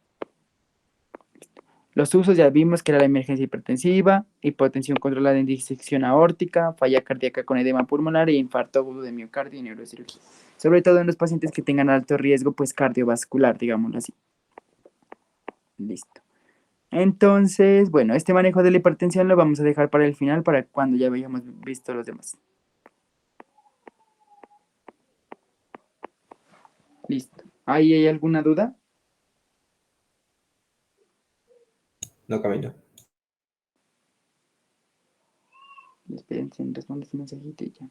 Los usos ya vimos que era la emergencia hipertensiva, hipotensión controlada en disección aórtica, falla cardíaca con edema pulmonar e infarto agudo de miocardio y neurocirugía. Sobre todo en los pacientes que tengan alto riesgo pues cardiovascular, digámoslo así. Listo. Entonces, bueno, este manejo de la hipertensión lo vamos a dejar para el final, para cuando ya hayamos visto los demás. Listo. ¿Ahí hay alguna duda? No, Camilo. Espérense, responde este mensajito y ya.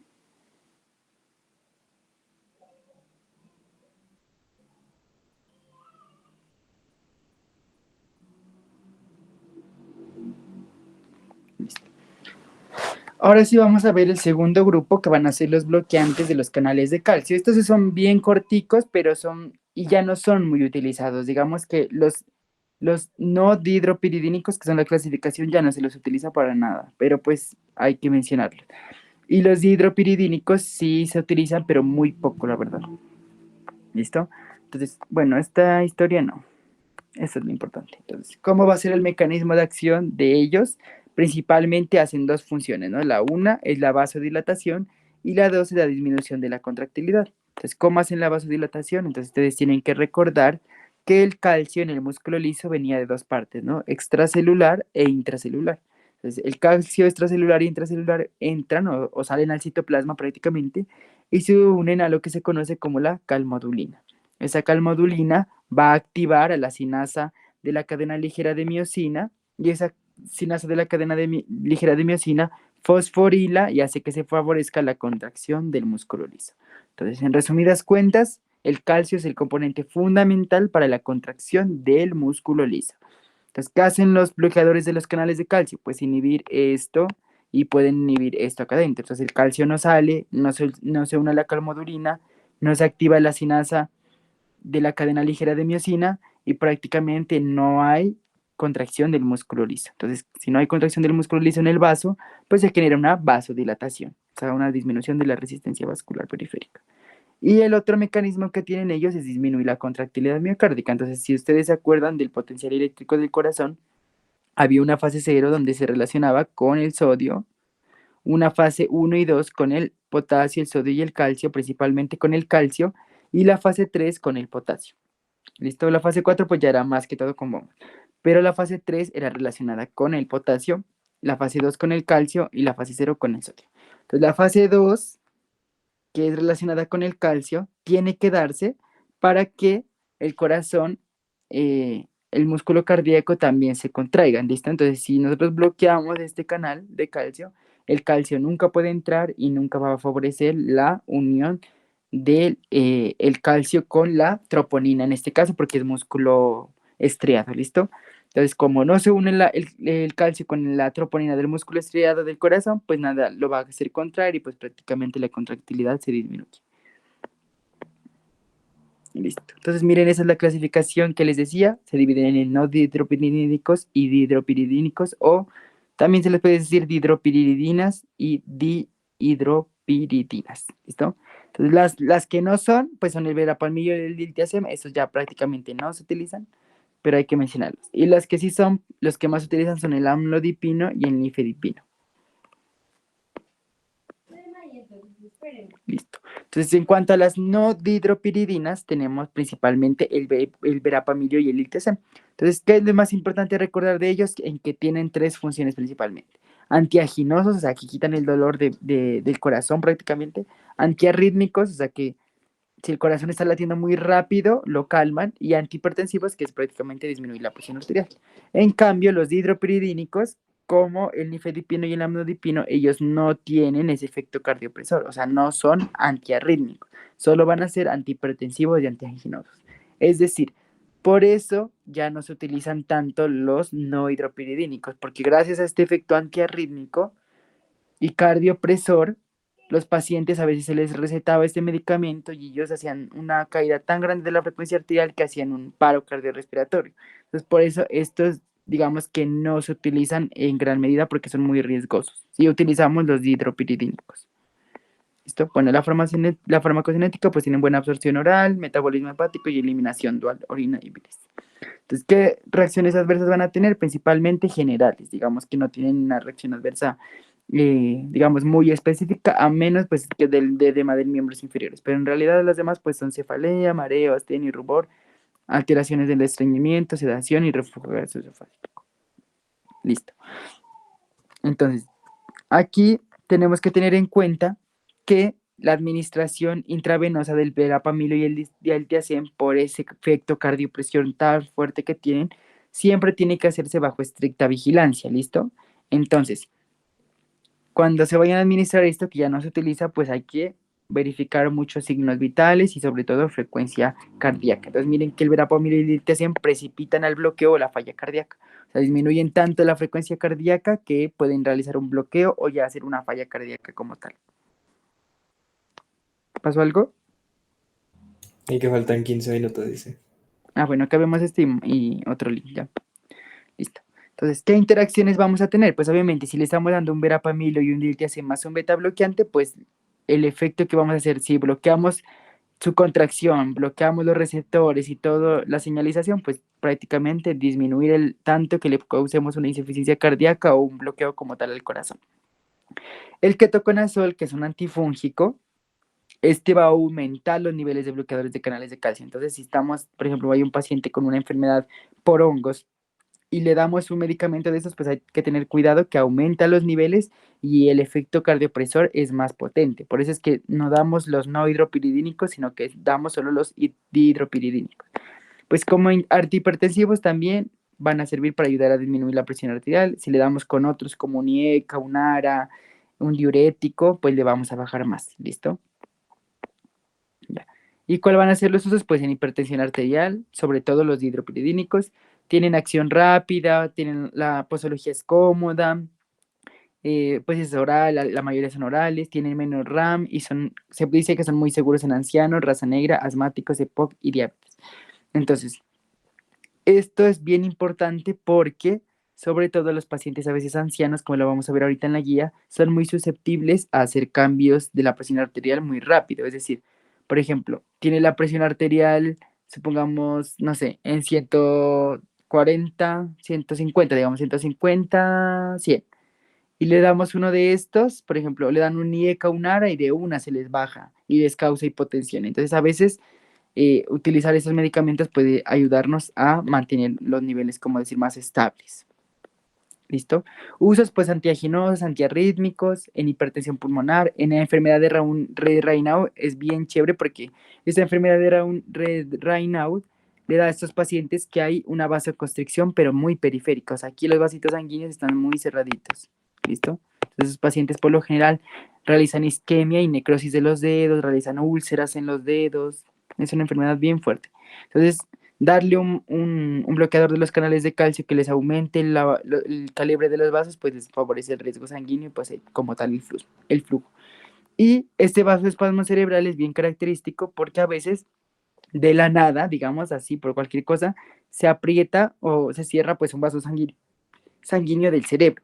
Listo. Ahora sí vamos a ver el segundo grupo, que van a ser los bloqueantes de los canales de calcio. Estos son bien corticos, pero son, y ya no son muy utilizados. Digamos que los no dihidropiridínicos, que son la clasificación, ya no se los utiliza para nada, pero pues hay que mencionarlos. Y los dihidropiridínicos sí se utilizan, pero muy poco, la verdad. ¿Listo? Entonces, bueno, esta historia no. Eso es lo importante. Entonces, ¿cómo va a ser el mecanismo de acción de ellos? Principalmente hacen dos funciones, ¿no? La una es la vasodilatación y la dos es la disminución de la contractilidad. Entonces, ¿cómo hacen la vasodilatación? Entonces, ustedes tienen que recordar que el calcio en el músculo liso venía de dos partes, ¿no? Extracelular e intracelular. Entonces, el calcio extracelular y intracelular entran o salen al citoplasma prácticamente y se unen a lo que se conoce como la calmodulina. Esa calmodulina va a activar a la sinasa de la cadena ligera de miosina y esa sinasa de la cadena ligera de miosina fosforila y hace que se favorezca la contracción del músculo liso. Entonces, en resumidas cuentas, el calcio es el componente fundamental para la contracción del músculo liso. Entonces, ¿qué hacen los bloqueadores de los canales de calcio? Pues inhibir esto y pueden inhibir esto acá adentro. Entonces, el calcio no sale, no se une a la calmodulina, no se activa la sinasa de la cadena ligera de miosina y prácticamente no hay contracción del músculo liso. Entonces, si no hay contracción del músculo liso en el vaso, pues se genera una vasodilatación, o sea, una disminución de la resistencia vascular periférica. Y el otro mecanismo que tienen ellos es disminuir la contractilidad miocárdica. Entonces, si ustedes se acuerdan del potencial eléctrico del corazón, había una fase cero donde se relacionaba con el sodio, una fase uno y 2 con el potasio, el sodio y el calcio, principalmente con el calcio, y la fase 3 con el potasio. ¿Listo? La fase 4 pues ya era más que todo con bombas. Pero la fase 3 era relacionada con el potasio, la fase 2 con el calcio y la fase cero con el sodio. Entonces la fase 2, que es relacionada con el calcio, tiene que darse para que el corazón, el músculo cardíaco también se contraigan, ¿listo? Entonces, si nosotros bloqueamos este canal de calcio, el calcio nunca puede entrar y nunca va a favorecer la unión del el calcio con la troponina, en este caso, porque es músculo estriado, ¿listo? Entonces, como no se une el calcio con la troponina del músculo estriado del corazón, pues nada, lo va a hacer contraer y pues prácticamente la contractilidad se disminuye. Listo. Entonces, miren, esa es la clasificación que les decía. Se dividen en no dihidropiridínicos y dihidropiridínicos, o también se les puede decir dihidropiridinas y dihidropiridinas. ¿Listo? Entonces, las que no son, pues son el verapamil y el diltiazem. Esos ya prácticamente no se utilizan, pero hay que mencionarlos. Y las que sí son, los que más se utilizan son el amlodipino y el nifedipino. Listo. Entonces, en cuanto a las no dihidropiridinas, tenemos principalmente el verapamilo y el litiazem. Entonces, ¿qué es lo más importante recordar de ellos? En que tienen tres funciones principalmente. Antiaginosos, o sea, que quitan el dolor del corazón prácticamente. Antiarrítmicos, o sea, que si el corazón está latiendo muy rápido, lo calman. Y antihipertensivos, que es prácticamente disminuir la presión arterial. En cambio, los dihidropiridínicos, como el nifedipino y el amlodipino, ellos no tienen ese efecto cardiopresor, o sea, no son antiarrítmicos, solo van a ser antihipertensivos y antianginosos. Es decir, por eso ya no se utilizan tanto los no hidropiridínicos, porque gracias a este efecto antiarrítmico y cardiopresor, los pacientes a veces se les recetaba este medicamento y ellos hacían una caída tan grande de la frecuencia arterial que hacían un paro cardiorrespiratorio. Entonces, por eso estos, digamos que no se utilizan en gran medida porque son muy riesgosos. Si utilizamos los dihidropiridínicos. ¿Listo? Bueno, la farmacocinética pues tienen buena absorción oral, metabolismo hepático y eliminación dual, orina y bilis. Entonces, ¿qué reacciones adversas van a tener? Principalmente generales, digamos que no tienen una reacción adversa, digamos, muy específica, a menos pues que del edema de miembros inferiores. Pero en realidad las demás pues son cefalea, mareo, astenia y rubor, alteraciones del estreñimiento, sedación y reflujo gastroesofágico. Listo. Entonces, aquí tenemos que tener en cuenta que la administración intravenosa del verapamilo y el diazem, por ese efecto cardiopresión tan fuerte que tienen, siempre tiene que hacerse bajo estricta vigilancia, ¿listo? Entonces, cuando se vayan a administrar esto que ya no se utiliza, pues hay que verificar muchos signos vitales y sobre todo frecuencia cardíaca. Entonces miren que el verapamilo y el diazem precipitan al bloqueo o la falla cardíaca. O sea, disminuyen tanto la frecuencia cardíaca que pueden realizar un bloqueo o ya hacer una falla cardíaca como tal. ¿Pasó algo? Y que faltan 15 minutos, dice. Ah, bueno, acá vemos este y otro link, ya. Listo. Entonces, ¿qué interacciones vamos a tener? Pues obviamente, si le estamos dando un verapamilo y un diltiazem más un beta bloqueante, pues el efecto que vamos a hacer, si bloqueamos su contracción, bloqueamos los receptores y toda la señalización, pues prácticamente disminuir el tanto que le causemos una insuficiencia cardíaca o un bloqueo como tal al corazón. El ketoconazol, que es un antifúngico, este va a aumentar los niveles de bloqueadores de canales de calcio. Entonces, si estamos, por ejemplo, hay un paciente con una enfermedad por hongos y le damos un medicamento de esos, pues hay que tener cuidado que aumenta los niveles y el efecto cardiopresor es más potente. Por eso es que no damos los no hidropiridínicos, sino que damos solo los dihidropiridínicos. Pues como antihipertensivos también van a servir para ayudar a disminuir la presión arterial. Si le damos con otros como un IECA, un ARA, un diurético, pues le vamos a bajar más. ¿Listo? Ya. ¿Y cuáles van a ser los usos? Pues en hipertensión arterial, sobre todo los dihidropiridínicos, tienen acción rápida, tienen la posología es cómoda, pues es oral, la mayoría son orales, tienen menos RAM y se dice que son muy seguros en ancianos, raza negra, asmáticos, EPOC y diabetes. Entonces, esto es bien importante porque, sobre todo los pacientes a veces ancianos, como lo vamos a ver ahorita en la guía, son muy susceptibles a hacer cambios de la presión arterial muy rápido. Es decir, por ejemplo, tiene la presión arterial, supongamos, no sé, en 140, 150, digamos, 150, 100. Y le damos uno de estos, por ejemplo, le dan un IECA, un ARA y de una se les baja y les causa hipotensión. Entonces, a veces utilizar esos medicamentos puede ayudarnos a mantener los niveles, como decir, más estables. ¿Listo? Usos pues antiaginosos, antiarrítmicos, en hipertensión pulmonar, en la enfermedad de Raynaud es bien chévere porque esta enfermedad de Raynaud le da a estos pacientes que hay una vasoconstricción pero muy periférica, o sea, aquí los vasitos sanguíneos están muy cerraditos. ¿Listo? Entonces, los pacientes por lo general realizan isquemia y necrosis de los dedos, realizan úlceras en los dedos, es una enfermedad bien fuerte. Entonces, darle un bloqueador de los canales de calcio que les aumente el calibre de los vasos, pues les favorece el riesgo sanguíneo y pues como tal el flujo. Y este vasoespasmo cerebral es bien característico porque a veces de la nada, digamos así, por cualquier cosa, se aprieta o se cierra pues un vaso sanguíneo del cerebro.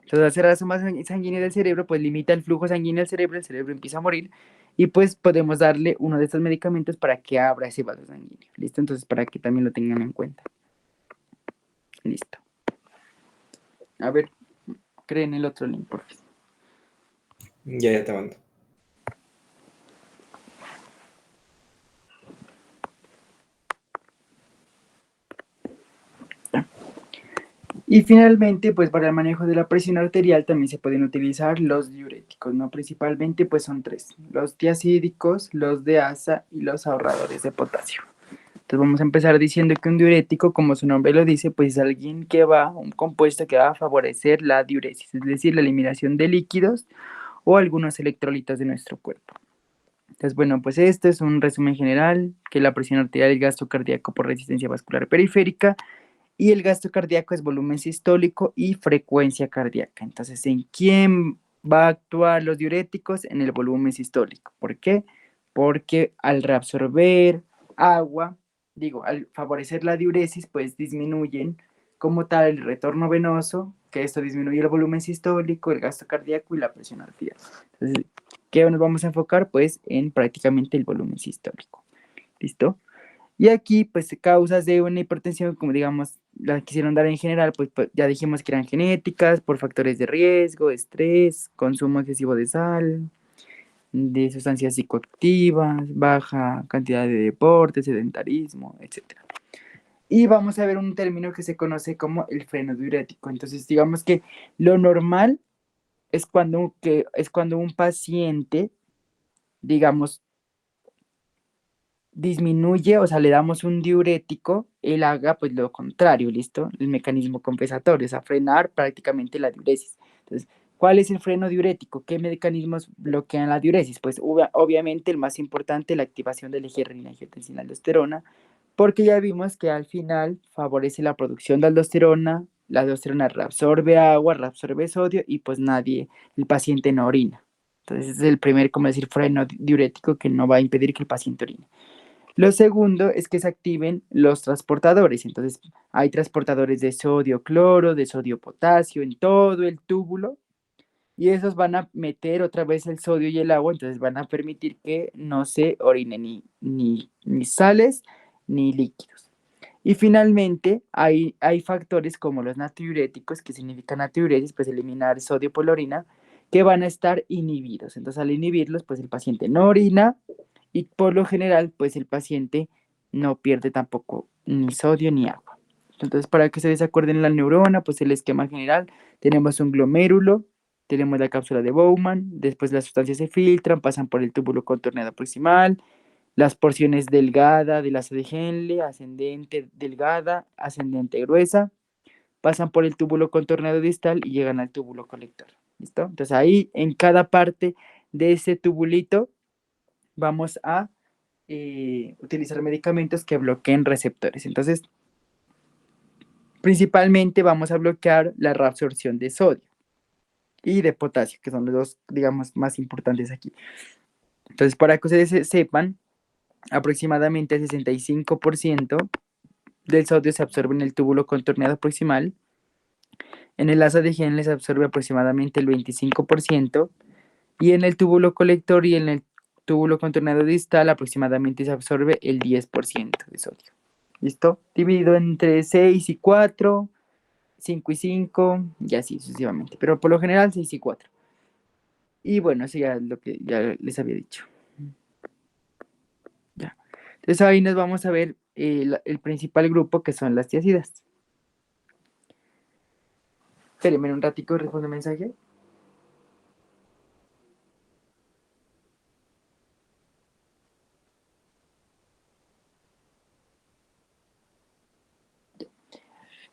Entonces, al cerrar vaso sanguíneo del cerebro, pues limita el flujo sanguíneo al cerebro, el cerebro empieza a morir y pues podemos darle uno de estos medicamentos para que abra ese vaso sanguíneo. ¿Listo? Entonces, para que también lo tengan en cuenta. Listo. A ver, creen el otro link, por favor. Ya te mando. Y finalmente, pues para el manejo de la presión arterial también se pueden utilizar los diuréticos, ¿no? Principalmente pues son tres, los tiacídicos, los de asa y los ahorradores de potasio. Entonces vamos a empezar diciendo que un diurético, como su nombre lo dice, pues es alguien que va, un compuesto que va a favorecer la diuresis, es decir, la eliminación de líquidos o algunos electrolitos de nuestro cuerpo. Entonces, bueno, pues esto es un resumen general, que la presión arterial es gasto cardíaco por resistencia vascular periférica y el gasto cardíaco es volumen sistólico y frecuencia cardíaca. Entonces, ¿en quién va a actuar los diuréticos? En el volumen sistólico. ¿Por qué? Porque al reabsorber agua, digo, al favorecer la diuresis, pues disminuyen como tal el retorno venoso, que esto disminuye el volumen sistólico, el gasto cardíaco y la presión arterial. Entonces, ¿qué nos vamos a enfocar? Pues en prácticamente el volumen sistólico. ¿Listo? Y aquí, pues, causas de una hipertensión, como digamos, las quisieron dar en general, pues ya dijimos que eran genéticas, por factores de riesgo, estrés, consumo excesivo de sal, de sustancias psicoactivas, baja cantidad de deporte, sedentarismo, etcétera. Y vamos a ver un término que se conoce como el freno diurético. Entonces, digamos que lo normal es cuando un paciente, digamos, disminuye, o sea, le damos un diurético, él haga pues lo contrario, ¿listo? El mecanismo compensatorio, o sea, frenar prácticamente la diuresis. Entonces, ¿cuál es el freno diurético? ¿Qué mecanismos bloquean la diuresis? Pues obviamente el más importante, la activación del eje renina-angiotensina-aldosterona, porque ya vimos que al final favorece la producción de aldosterona, la aldosterona reabsorbe agua, reabsorbe sodio y pues nadie, el paciente no orina. Entonces, ese es el primer, como decir, freno diurético que no va a impedir que el paciente orine. Lo segundo es que se activen los transportadores. Entonces, hay transportadores de sodio cloro, de sodio potasio en todo el túbulo y esos van a meter otra vez el sodio y el agua, entonces van a permitir que no se orine ni sales ni líquidos. Y finalmente, hay factores como los natriuréticos, que significa natriuresis, pues eliminar sodio por la orina, que van a estar inhibidos. Entonces, al inhibirlos, pues el paciente no orina y por lo general, pues el paciente no pierde tampoco ni sodio ni agua. Entonces, para que se desacuerden la neurona, pues el esquema general, tenemos un glomérulo, tenemos la cápsula de Bowman, después las sustancias se filtran, pasan por el túbulo contorneado proximal, las porciones delgada del asa de Henle, ascendente delgada, ascendente gruesa, pasan por el túbulo contorneado distal y llegan al túbulo colector. ¿Listo? Entonces ahí en cada parte de ese tubulito vamos a utilizar medicamentos que bloqueen receptores. Entonces, principalmente vamos a bloquear la reabsorción de sodio y de potasio, que son los dos, digamos, más importantes aquí. Entonces, para que ustedes sepan, aproximadamente el 65% del sodio se absorbe en el túbulo contorneado proximal. En el asa de Henle se absorbe aproximadamente el 25% y en el túbulo colector y en el túbulo contorneado distal aproximadamente se absorbe el 10% de sodio. ¿Listo? Dividido entre 6 y 4, 5 y 5, y así sucesivamente. Pero por lo general 6 y 4. Y bueno, eso ya es lo que ya les había dicho. Ya. Entonces ahí nos vamos a ver el principal grupo que son las tiacidas. Espérenme un ratico y respondo el mensaje.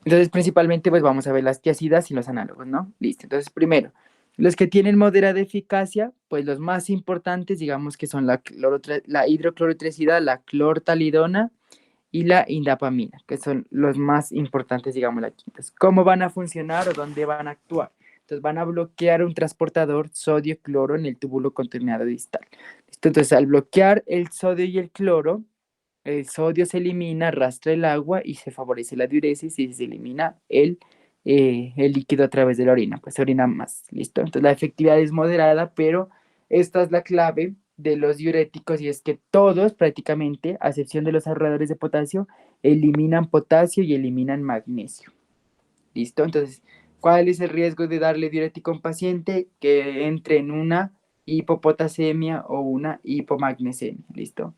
Entonces, principalmente, pues vamos a ver las tiacidas y los análogos, ¿no? Listo. Entonces, primero, los que tienen moderada eficacia, pues los más importantes, digamos que son la hidroclorotiazida, la clortalidona y la indapamina, que son los más importantes, digamos, aquí. Entonces, ¿cómo van a funcionar o dónde van a actuar? Entonces, van a bloquear un transportador sodio-cloro en el túbulo contorneado distal. ¿Listo? Entonces, al bloquear el sodio y el cloro, el sodio se elimina, arrastra el agua y se favorece la diuresis y se elimina el líquido a través de la orina, pues se orina más, ¿listo? Entonces la efectividad es moderada, pero esta es la clave de los diuréticos y es que todos prácticamente, a excepción de los ahorradores de potasio, eliminan potasio y eliminan magnesio, ¿listo? Entonces, ¿cuál es el riesgo de darle diurético a un paciente? Que entre en una hipopotasemia o una hipomagnesemia, ¿listo?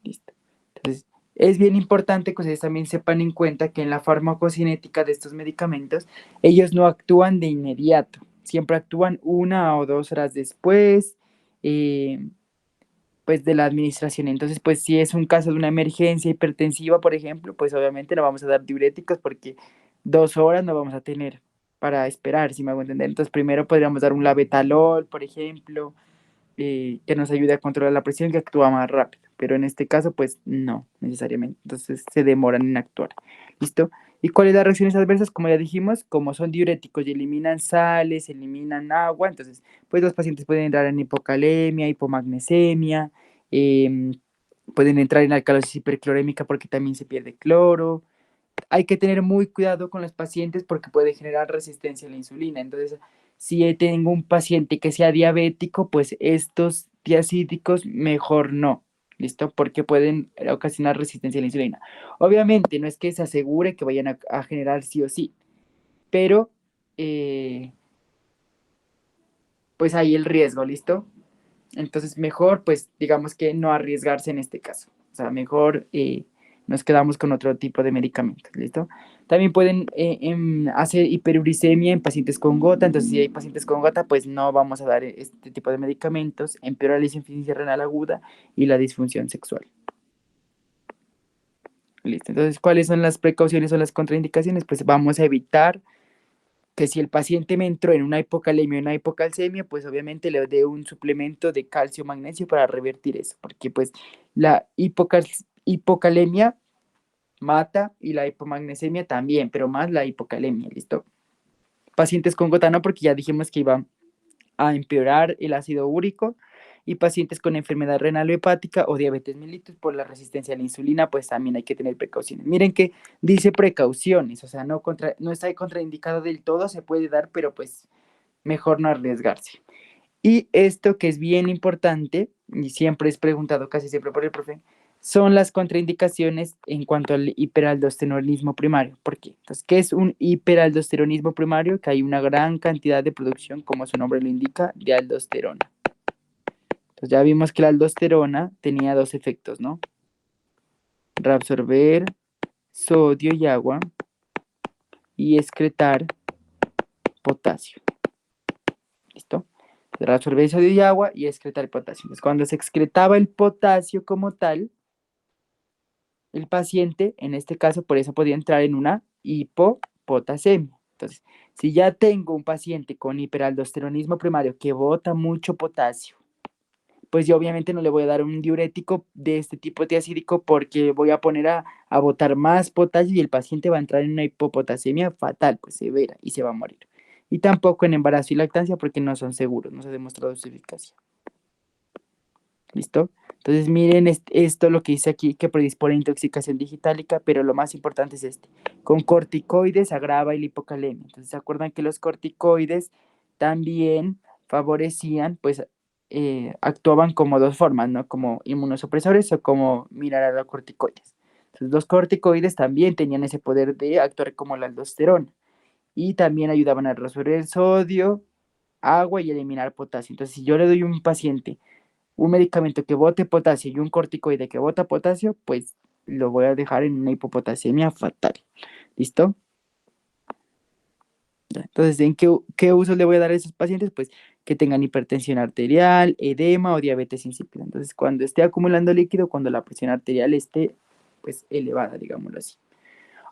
Listo. Entonces, Es bien importante que ustedes también sepan en cuenta que en la farmacocinética de estos medicamentos, ellos no actúan de inmediato, siempre actúan 1 o 2 horas después, eh, pues de la administración. Entonces, pues si es un caso de una emergencia hipertensiva, por ejemplo, pues obviamente no vamos a dar diuréticos porque 2 horas no vamos a tener para esperar, si me hago entender. Entonces, primero podríamos dar un labetalol, por ejemplo, que nos ayude a controlar la presión, que actúa más rápido. Pero en este caso, pues no necesariamente. Entonces se demoran en actuar. ¿Listo? ¿Y cuáles las reacciones adversas? Como ya dijimos, como son diuréticos y eliminan sales, eliminan agua, entonces, pues los pacientes pueden entrar en hipocalemia, hipomagnesemia, eh, pueden entrar en alcalosis hiperclorémica porque también se pierde cloro. Hay que tener muy cuidado con los pacientes porque puede generar resistencia a la insulina. Entonces, si tengo un paciente que sea diabético, pues estos diacídicos mejor no, ¿listo? Porque pueden ocasionar resistencia a la insulina. Obviamente, no es que se asegure que vayan a generar sí o sí, pero eh, pues hay el riesgo, ¿listo? Entonces, mejor, pues, digamos que no arriesgarse en este caso. O sea, mejor nos quedamos con otro tipo de medicamentos, ¿listo? También pueden hacer hiperuricemia en pacientes con gota. Entonces, si hay pacientes con gota, pues no vamos a dar este tipo de medicamentos. Empeora la insuficiencia renal aguda y la disfunción sexual. ¿Listo? Entonces, ¿cuáles son las precauciones o las contraindicaciones? Pues vamos a evitar que si el paciente me entró en una hipocalemia o una hipocalcemia, pues obviamente le dé un suplemento de calcio magnesio para revertir eso, porque pues la hipocalemia mata y la hipomagnesemia también, pero más la hipocalemia, ¿listo? Pacientes con gota no, porque ya dijimos que iba a empeorar el ácido úrico, y pacientes con enfermedad renal o hepática o diabetes mellitus por la resistencia a la insulina, pues también hay que tener precauciones. Miren que dice precauciones, o sea, no está contraindicado del todo, se puede dar, pero pues mejor no arriesgarse. Y esto que es bien importante, y siempre es preguntado casi siempre por el profe, son las contraindicaciones en cuanto al hiperaldosteronismo primario. ¿Por qué? Entonces, ¿qué es un hiperaldosteronismo primario? Que hay una gran cantidad de producción, como su nombre lo indica, de aldosterona. Entonces, ya vimos que la aldosterona tenía dos efectos, ¿no? Reabsorber sodio y agua y excretar potasio. ¿Listo? Reabsorber sodio y agua y excretar el potasio. Entonces, cuando se excretaba el potasio como tal, el paciente, en este caso, por eso podía entrar en una hipopotasemia. Entonces, si ya tengo un paciente con hiperaldosteronismo primario que bota mucho potasio, pues yo obviamente no le voy a dar un diurético de este tipo tiacídico porque voy a poner a botar más potasio y el paciente va a entrar en una hipopotasemia fatal, pues severa, y se va a morir. Y tampoco en embarazo y lactancia porque no son seguros, no se ha demostrado su eficacia. ¿Listo? Entonces miren esto lo que dice aquí, que predispone a intoxicación digitálica, pero lo más importante es este. Con corticoides agrava el hipocalemia. Entonces se acuerdan que los corticoides también favorecían, pues actuaban como dos formas, ¿no? Como inmunosupresores o como mineralocorticoides. Entonces los corticoides también tenían ese poder de actuar como la aldosterona y también ayudaban a resolver el sodio, agua y eliminar potasio. Entonces si yo le doy a un paciente un medicamento que bote potasio y un corticoide que bota potasio, pues lo voy a dejar en una hipopotasemia fatal. ¿Listo? Entonces, ¿en qué uso le voy a dar a esos pacientes? Pues que tengan hipertensión arterial, edema o diabetes insípida. Entonces, cuando esté acumulando líquido, cuando la presión arterial esté pues elevada, digámoslo así.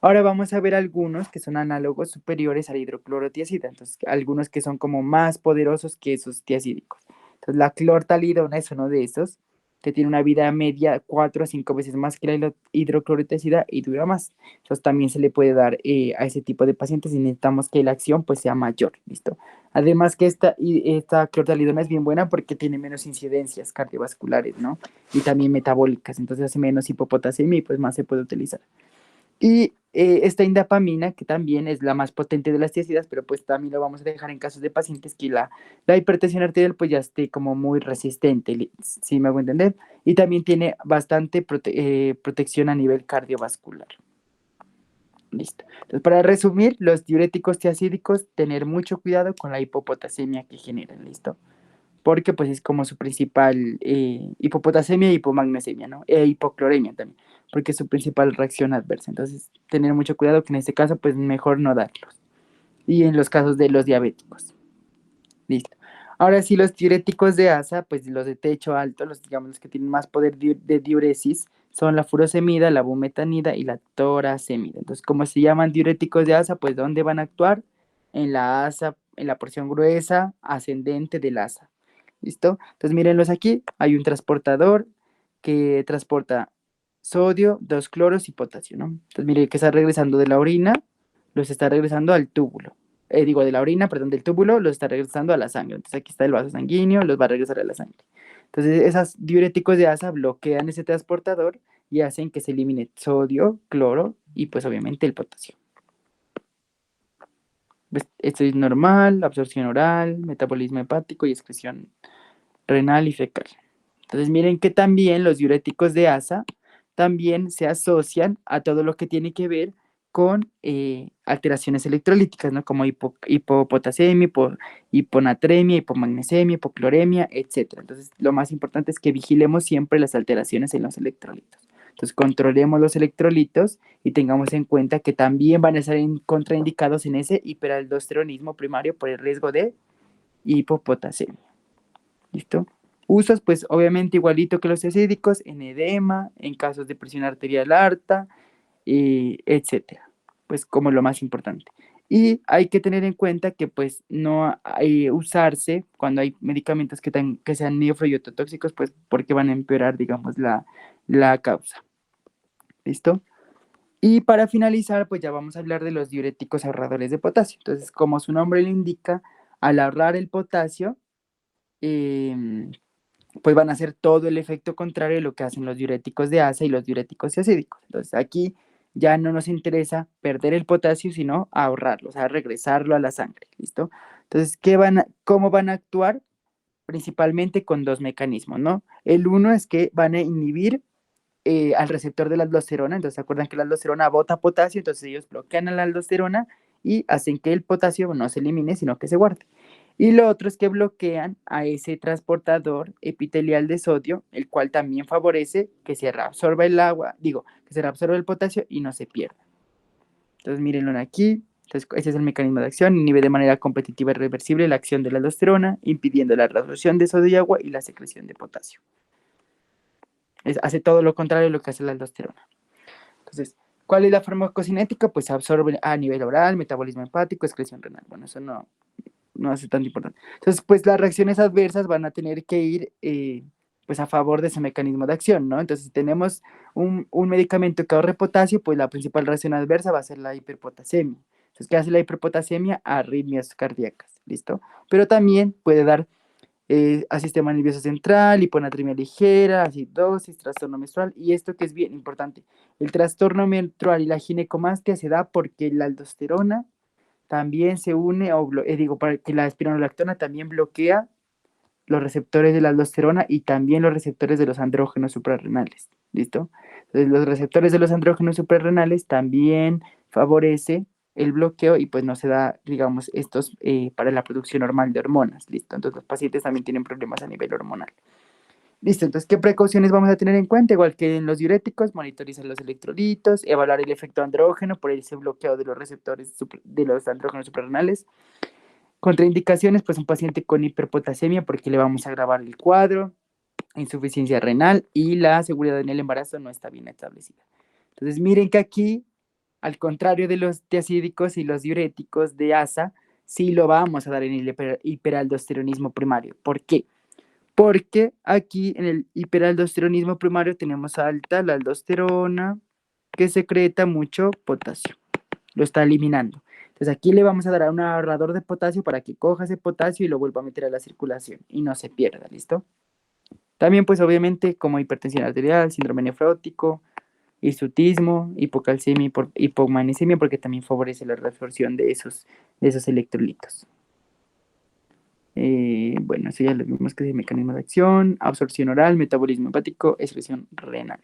Ahora vamos a ver algunos que son análogos superiores al hidroclorotiazida, entonces algunos que son como más poderosos que esos tiazídicos. Entonces la clortalidona es uno de esos, que tiene una vida media 4 a 5 veces más que la hidroclorotiazida y dura más. Entonces también se le puede dar a ese tipo de pacientes y necesitamos que la acción pues sea mayor, ¿listo? Además que esta clortalidona es bien buena porque tiene menos incidencias cardiovasculares, ¿no? Y también metabólicas, entonces hace menos hipopotasemia y pues más se puede utilizar. Y esta indapamina, que también es la más potente de las tiazidas, pero pues también lo vamos a dejar en casos de pacientes que la hipertensión arterial pues ya esté como muy resistente, si me hago entender. Y también tiene bastante protección a nivel cardiovascular. Listo. Entonces, para resumir, los diuréticos tiacídicos, tener mucho cuidado con la hipopotasemia que generan, ¿listo? porque pues es como su principal hipopotasemia y hipomagnesemia, ¿no? E hipocloremia también, porque es su principal reacción adversa. Entonces, tener mucho cuidado que en este caso, pues mejor no darlos. Y en los casos de los diabéticos. Listo. Ahora sí, los diuréticos de asa, pues los de techo alto, los, digamos, los que tienen más poder de diuresis, son la furosemida, la bumetanida y la torasemida. Entonces, ¿cómo se llaman diuréticos de asa? Pues, ¿dónde van a actuar? En la asa, en la porción gruesa ascendente del asa. ¿Listo? Entonces, mírenlos aquí. Hay un transportador que transporta sodio, dos cloros y potasio, ¿no? Entonces, miren que está regresando de la orina, los está regresando al túbulo. Digo, de la orina, perdón, del túbulo, los está regresando a la sangre. Entonces, aquí está el vaso sanguíneo, los va a regresar a la sangre. Entonces, esos diuréticos de asa bloquean ese transportador y hacen que se elimine sodio, cloro y, pues, obviamente, el potasio. ¿Ves? Esto es normal, absorción oral, metabolismo hepático y excreción renal y fecal. Entonces, miren que también los diuréticos de asa también se asocian a todo lo que tiene que ver con alteraciones electrolíticas, ¿no? Como hipopotasemia, hiponatremia, hipomagnesemia, hipocloremia, etc. Entonces, lo más importante es que vigilemos siempre las alteraciones en los electrolitos. Entonces, controlemos los electrolitos y tengamos en cuenta que también van a estar contraindicados en ese hiperaldosteronismo primario por el riesgo de hipopotasemia. ¿Listo? Usos, pues obviamente igualito que los acídicos, en edema, en casos de presión arterial alta, etcétera. Pues como lo más importante. Y hay que tener en cuenta que pues no hay usarse cuando hay medicamentos que sean neofroiototóxicos, pues porque van a empeorar, digamos, la causa. ¿Listo? Y para finalizar, pues ya vamos a hablar de los diuréticos ahorradores de potasio. Entonces, como su nombre lo indica, al ahorrar el potasio, pues van a hacer todo el efecto contrario de lo que hacen los diuréticos de asa y los diuréticos acídicos. Entonces aquí ya no nos interesa perder el potasio, sino ahorrarlo, o sea, regresarlo a la sangre, ¿listo? Entonces, ¿cómo van a actuar? Principalmente con dos mecanismos, ¿no? El uno es que van a inhibir al receptor de la aldosterona, entonces se acuerdan que la aldosterona bota potasio, entonces ellos bloquean a la aldosterona y hacen que el potasio no se elimine, sino que se guarde. Y lo otro es que bloquean a ese transportador epitelial de sodio, el cual también favorece que se reabsorba el agua, digo, que se reabsorba el potasio y no se pierda. Entonces, mírenlo aquí. Entonces, ese es el mecanismo de acción. Inhibe de manera competitiva y reversible la acción de la aldosterona, impidiendo la reabsorción de sodio y agua y la secreción de potasio. Hace todo lo contrario de lo que hace la aldosterona. Entonces, ¿cuál es la farmacocinética? Pues absorbe a nivel oral, metabolismo hepático, excreción renal. Bueno, eso no hace tan importante. Entonces, pues las reacciones adversas van a tener que ir pues a favor de ese mecanismo de acción, ¿no? Entonces, si tenemos un medicamento que ahorre potasio, pues la principal reacción adversa va a ser la hiperpotasemia. Entonces, ¿qué hace la hiperpotasemia? Arritmias cardíacas, ¿listo? Pero también puede dar a sistema nervioso central, hiponatremia ligera, acidosis, trastorno menstrual, y esto que es bien importante, el trastorno menstrual y la ginecomastia se da porque la aldosterona también se une, para que la espironolactona también bloquea los receptores de la aldosterona y también los receptores de los andrógenos suprarrenales, ¿listo? Entonces, los receptores de los andrógenos suprarrenales también favorece el bloqueo y pues no se da, digamos, estos para la producción normal de hormonas, ¿listo? Entonces, los pacientes también tienen problemas a nivel hormonal. Listo, entonces, ¿qué precauciones vamos a tener en cuenta? Igual que en los diuréticos, monitorizar los electrolitos, evaluar el efecto andrógeno por ese bloqueo de los receptores de los andrógenos suprarrenales. Contraindicaciones, pues un paciente con hiperpotasemia porque le vamos a agravar el cuadro, insuficiencia renal y la seguridad en el embarazo no está bien establecida. Entonces, miren que aquí, al contrario de los tiacídicos y los diuréticos de asa, sí lo vamos a dar en el hiperaldosteronismo primario. ¿Por qué? Porque aquí en el hiperaldosteronismo primario tenemos alta la aldosterona que secreta mucho potasio. Lo está eliminando. Entonces aquí le vamos a dar a un ahorrador de potasio para que coja ese potasio y lo vuelva a meter a la circulación y no se pierda, ¿listo? También pues obviamente como hipertensión arterial, síndrome nefrótico, hirsutismo, hipocalcemia, hipomagnesemia, porque también favorece la reabsorción de esos electrolitos. Bueno, eso ya lo vimos que es el mecanismo de acción, absorción oral, metabolismo hepático, excreción renal.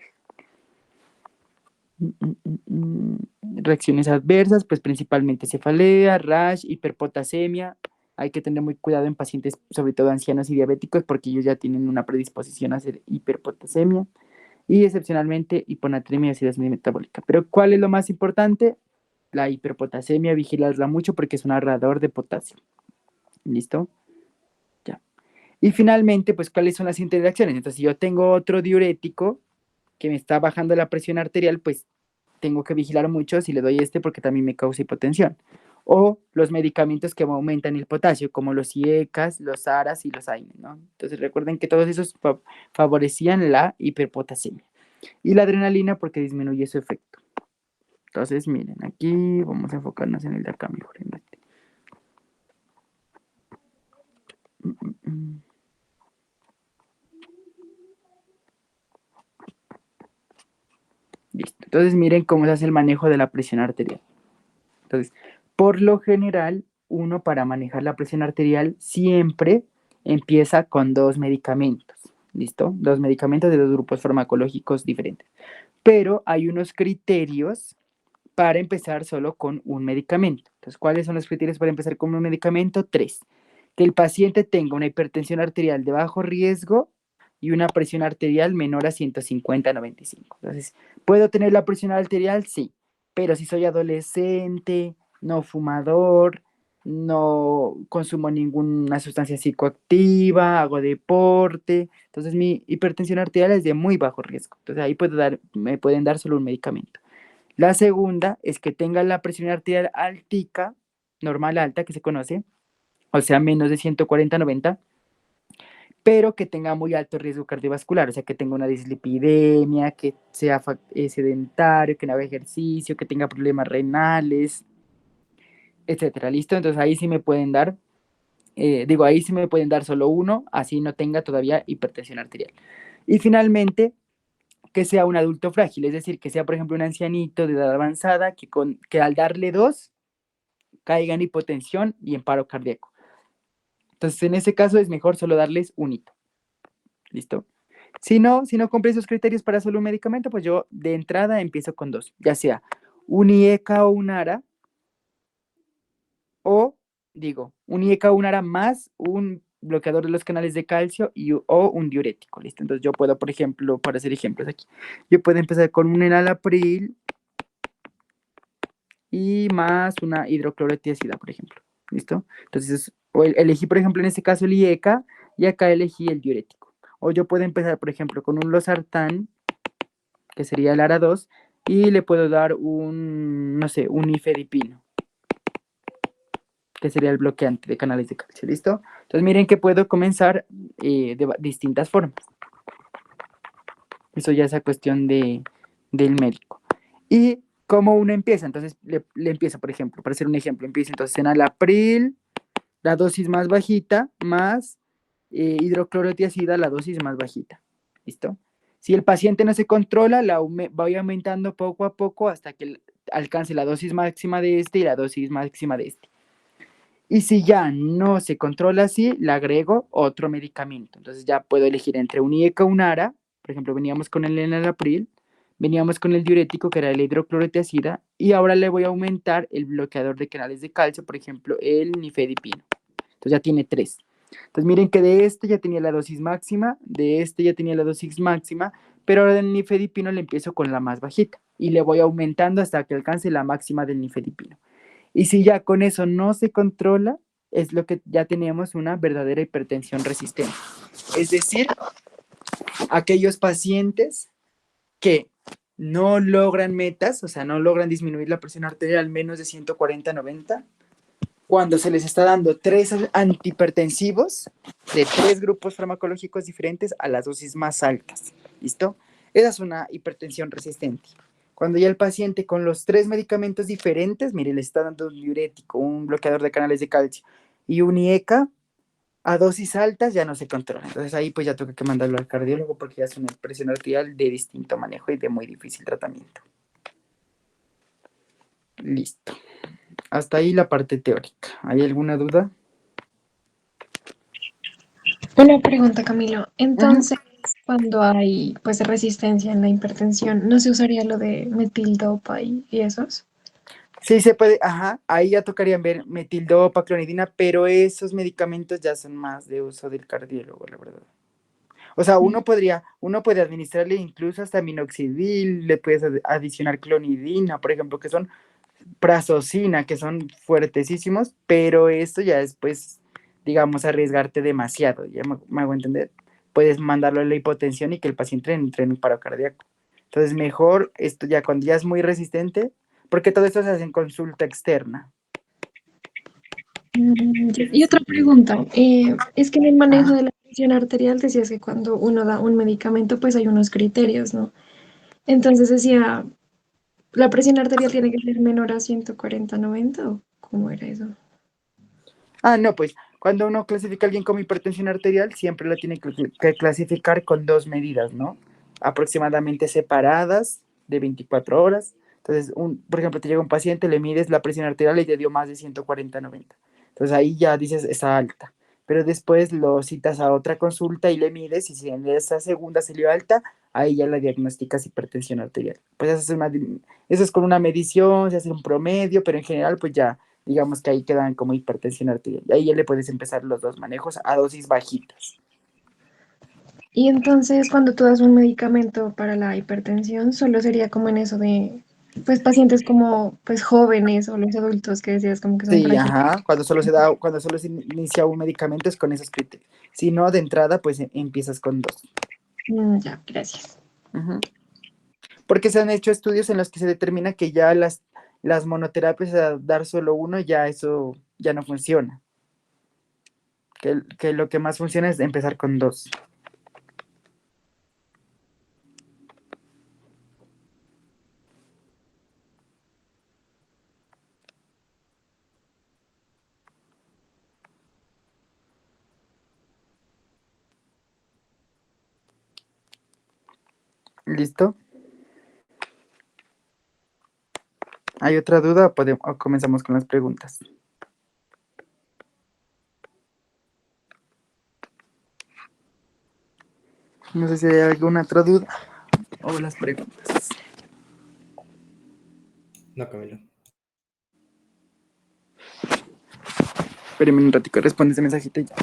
Reacciones adversas, pues principalmente cefalea, rash, hiperpotasemia, hay que tener muy cuidado en pacientes, sobre todo ancianos y diabéticos, porque ellos ya tienen una predisposición a hacer hiperpotasemia y excepcionalmente hiponatremia y acidosis metabólica. Pero ¿cuál es lo más importante? La hiperpotasemia, vigilarla mucho porque es un ahorrador de potasio. ¿Listo? Ya. Y finalmente, pues, ¿cuáles son las interacciones? Entonces, si yo tengo otro diurético que me está bajando la presión arterial, pues tengo que vigilar mucho si le doy este porque también me causa hipotensión. O los medicamentos que me aumentan el potasio, como los IECAS, los ARAS y los AINE, ¿no? Entonces recuerden que todos esos favorecían la hiperpotasemia. Y la adrenalina porque disminuye su efecto. Entonces, miren, aquí vamos a enfocarnos en el de acá mejor. En este. Listo. Entonces, miren cómo se hace el manejo de la presión arterial. Entonces, por lo general, uno para manejar la presión arterial siempre empieza con dos medicamentos. ¿Listo? Dos medicamentos de dos grupos farmacológicos diferentes. Pero hay unos criterios para empezar solo con un medicamento. Entonces, ¿cuáles son los criterios para empezar con un medicamento? 3. Que el paciente tenga una hipertensión arterial de bajo riesgo y una presión arterial menor a 150/95. Entonces, ¿puedo tener la presión arterial? Sí, pero si soy adolescente, no fumador, no consumo ninguna sustancia psicoactiva, hago deporte, entonces mi hipertensión arterial es de muy bajo riesgo. Entonces ahí me pueden dar solo un medicamento. La segunda es que tenga la presión arterial altica, normal alta, que se conoce, o sea, menos de 140/90, pero que tenga muy alto riesgo cardiovascular, o sea, que tenga una dislipidemia, que sea sedentario, que no haga ejercicio, que tenga problemas renales, etcétera. ¿Listo? Entonces ahí sí me pueden dar, ahí sí me pueden dar solo uno, así no tenga todavía hipertensión arterial. Y finalmente, que sea un adulto frágil, es decir, que sea, por ejemplo, un ancianito de edad avanzada que al darle dos caiga en hipotensión y en paro cardíaco. Entonces, en ese caso es mejor solo darles un hito. ¿Listo? Si no cumple esos criterios para solo un medicamento, pues yo de entrada empiezo con dos, ya sea un IECA o un ARA, o un IECA o un ARA más un bloqueador de los canales de calcio o un diurético, ¿listo? Entonces yo puedo, por ejemplo, para hacer ejemplos aquí, yo puedo empezar con un enalapril y más una hidroclorotiazida, por ejemplo, ¿listo? Entonces, elegí, por ejemplo, en este caso el IECA y acá elegí el diurético. O yo puedo empezar, por ejemplo, con un losartán, que sería el ARA2, y le puedo dar no sé, un nifedipino, que sería el bloqueante de canales de calcio, ¿listo? Entonces miren que puedo comenzar de distintas formas. Eso ya es a cuestión del médico. Y cómo uno empieza, entonces le empieza, por ejemplo, para hacer un ejemplo, empieza entonces en enalapril, la dosis más bajita, más hidroclorotiazida, la dosis más bajita, ¿listo? Si el paciente no se controla, voy aumentando poco a poco hasta que alcance la dosis máxima de este y la dosis máxima de este. Y si ya no se controla así, le agrego otro medicamento. Entonces ya puedo elegir entre un IECA o un ARA. Por ejemplo, veníamos con el enalapril, veníamos con el diurético, que era la hidroclorotiazida, y ahora le voy a aumentar el bloqueador de canales de calcio, por ejemplo, el nifedipino. Entonces ya tiene 3. Entonces miren que de este ya tenía la dosis máxima, de este ya tenía la dosis máxima, pero ahora del nifedipino le empiezo con la más bajita y le voy aumentando hasta que alcance la máxima del nifedipino. Y si ya con eso no se controla, es lo que ya tenemos una verdadera hipertensión resistente. Es decir, aquellos pacientes que no logran metas, o sea, no logran disminuir la presión arterial menos de 140/90, cuando se les está dando 3 antihipertensivos de 3 grupos farmacológicos diferentes a las dosis más altas. ¿Listo? Esa es una hipertensión resistente. Cuando ya el paciente con los 3 medicamentos diferentes, mire, le está dando un diurético, un bloqueador de canales de calcio y un IECA, a dosis altas ya no se controla. Entonces ahí pues ya toca que mandarlo al cardiólogo porque ya es una presión arterial de distinto manejo y de muy difícil tratamiento. Listo. Hasta ahí la parte teórica. ¿Hay alguna duda? Una pregunta, Camilo. Entonces, cuando hay pues resistencia en la hipertensión, ¿no se usaría lo de metildopa y esos? Sí, se puede, ajá, ahí ya tocarían ver metildopa, clonidina, pero esos medicamentos ya son más de uso del cardiólogo, la verdad. O sea, uno puede administrarle incluso hasta minoxidil, le puedes adicionar clonidina, por ejemplo, que son prazosina, que son fuertesísimos, pero esto ya es, pues, digamos, arriesgarte demasiado, ¿ya me hago entender? Puedes mandarlo a la hipotensión y que el paciente entre en un paro cardíaco. Entonces, mejor esto ya cuando ya es muy resistente, porque todo esto se hace en consulta externa. Y otra pregunta, es que en el manejo Ajá. de la presión arterial decías que cuando uno da un medicamento, pues hay unos criterios, ¿no? Entonces decía, ¿la presión arterial tiene que ser menor a 140/90 o cómo era eso? No, pues cuando uno clasifica a alguien como hipertensión arterial, siempre lo tiene que clasificar con dos medidas, ¿no? Aproximadamente separadas de 24 horas. Entonces, por ejemplo, te llega un paciente, le mides la presión arterial y te dio más de 140/90. Entonces ahí ya dices, está alta. Pero después lo citas a otra consulta y le mides y si en esa segunda salió alta, ahí ya la diagnosticas hipertensión arterial. Pues eso es con una medición, se hace un promedio, pero en general pues ya digamos que ahí quedan como hipertensión arterial. Y ahí ya le puedes empezar los dos manejos a dosis bajitas. Y entonces cuando tú das un medicamento para la hipertensión, solo sería como en eso de, pues pacientes como, pues jóvenes o los adultos que decías como que son Sí, frágiles. ajá, cuando solo se inicia un medicamento es con esos criterios. Si no, de entrada, pues empiezas con dos. Ya, gracias. Ujú. Porque se han hecho estudios en los que se determina que ya las monoterapias a dar solo uno, ya eso ya no funciona. Que lo que más funciona es empezar con dos. ¿Listo? ¿Hay otra duda o comenzamos con las preguntas? No sé si hay alguna otra duda o las preguntas. No, Camilo. Espérenme un ratico, responde ese mensajito y ya.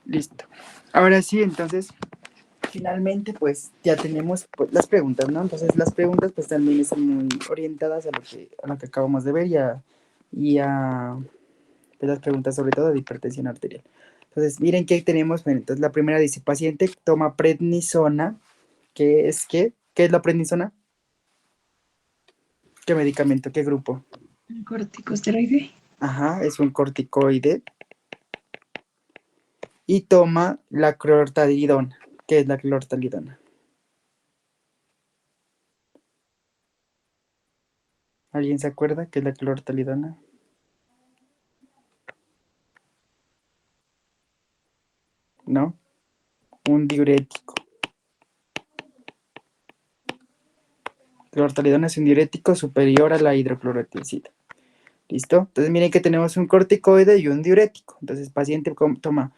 Listo. Ahora sí, entonces, finalmente, pues ya tenemos pues, las preguntas, ¿no? Entonces, las preguntas, pues también están muy orientadas a lo que acabamos de ver y a pues, las preguntas, sobre todo de hipertensión arterial. Entonces, miren qué tenemos. Bueno, entonces, la primera dice: paciente toma prednisona. ¿Qué es la prednisona? ¿Qué medicamento? ¿Qué grupo? Corticosteroide. Ajá, es un corticoide. Y toma la clortalidona. ¿Qué es la clortalidona? ¿Alguien se acuerda qué es la clortalidona? ¿No? Un diurético. Clortalidona es un diurético superior a la hidroclorotiazida. ¿Listo? Entonces miren que tenemos un corticoide y un diurético. Entonces el paciente toma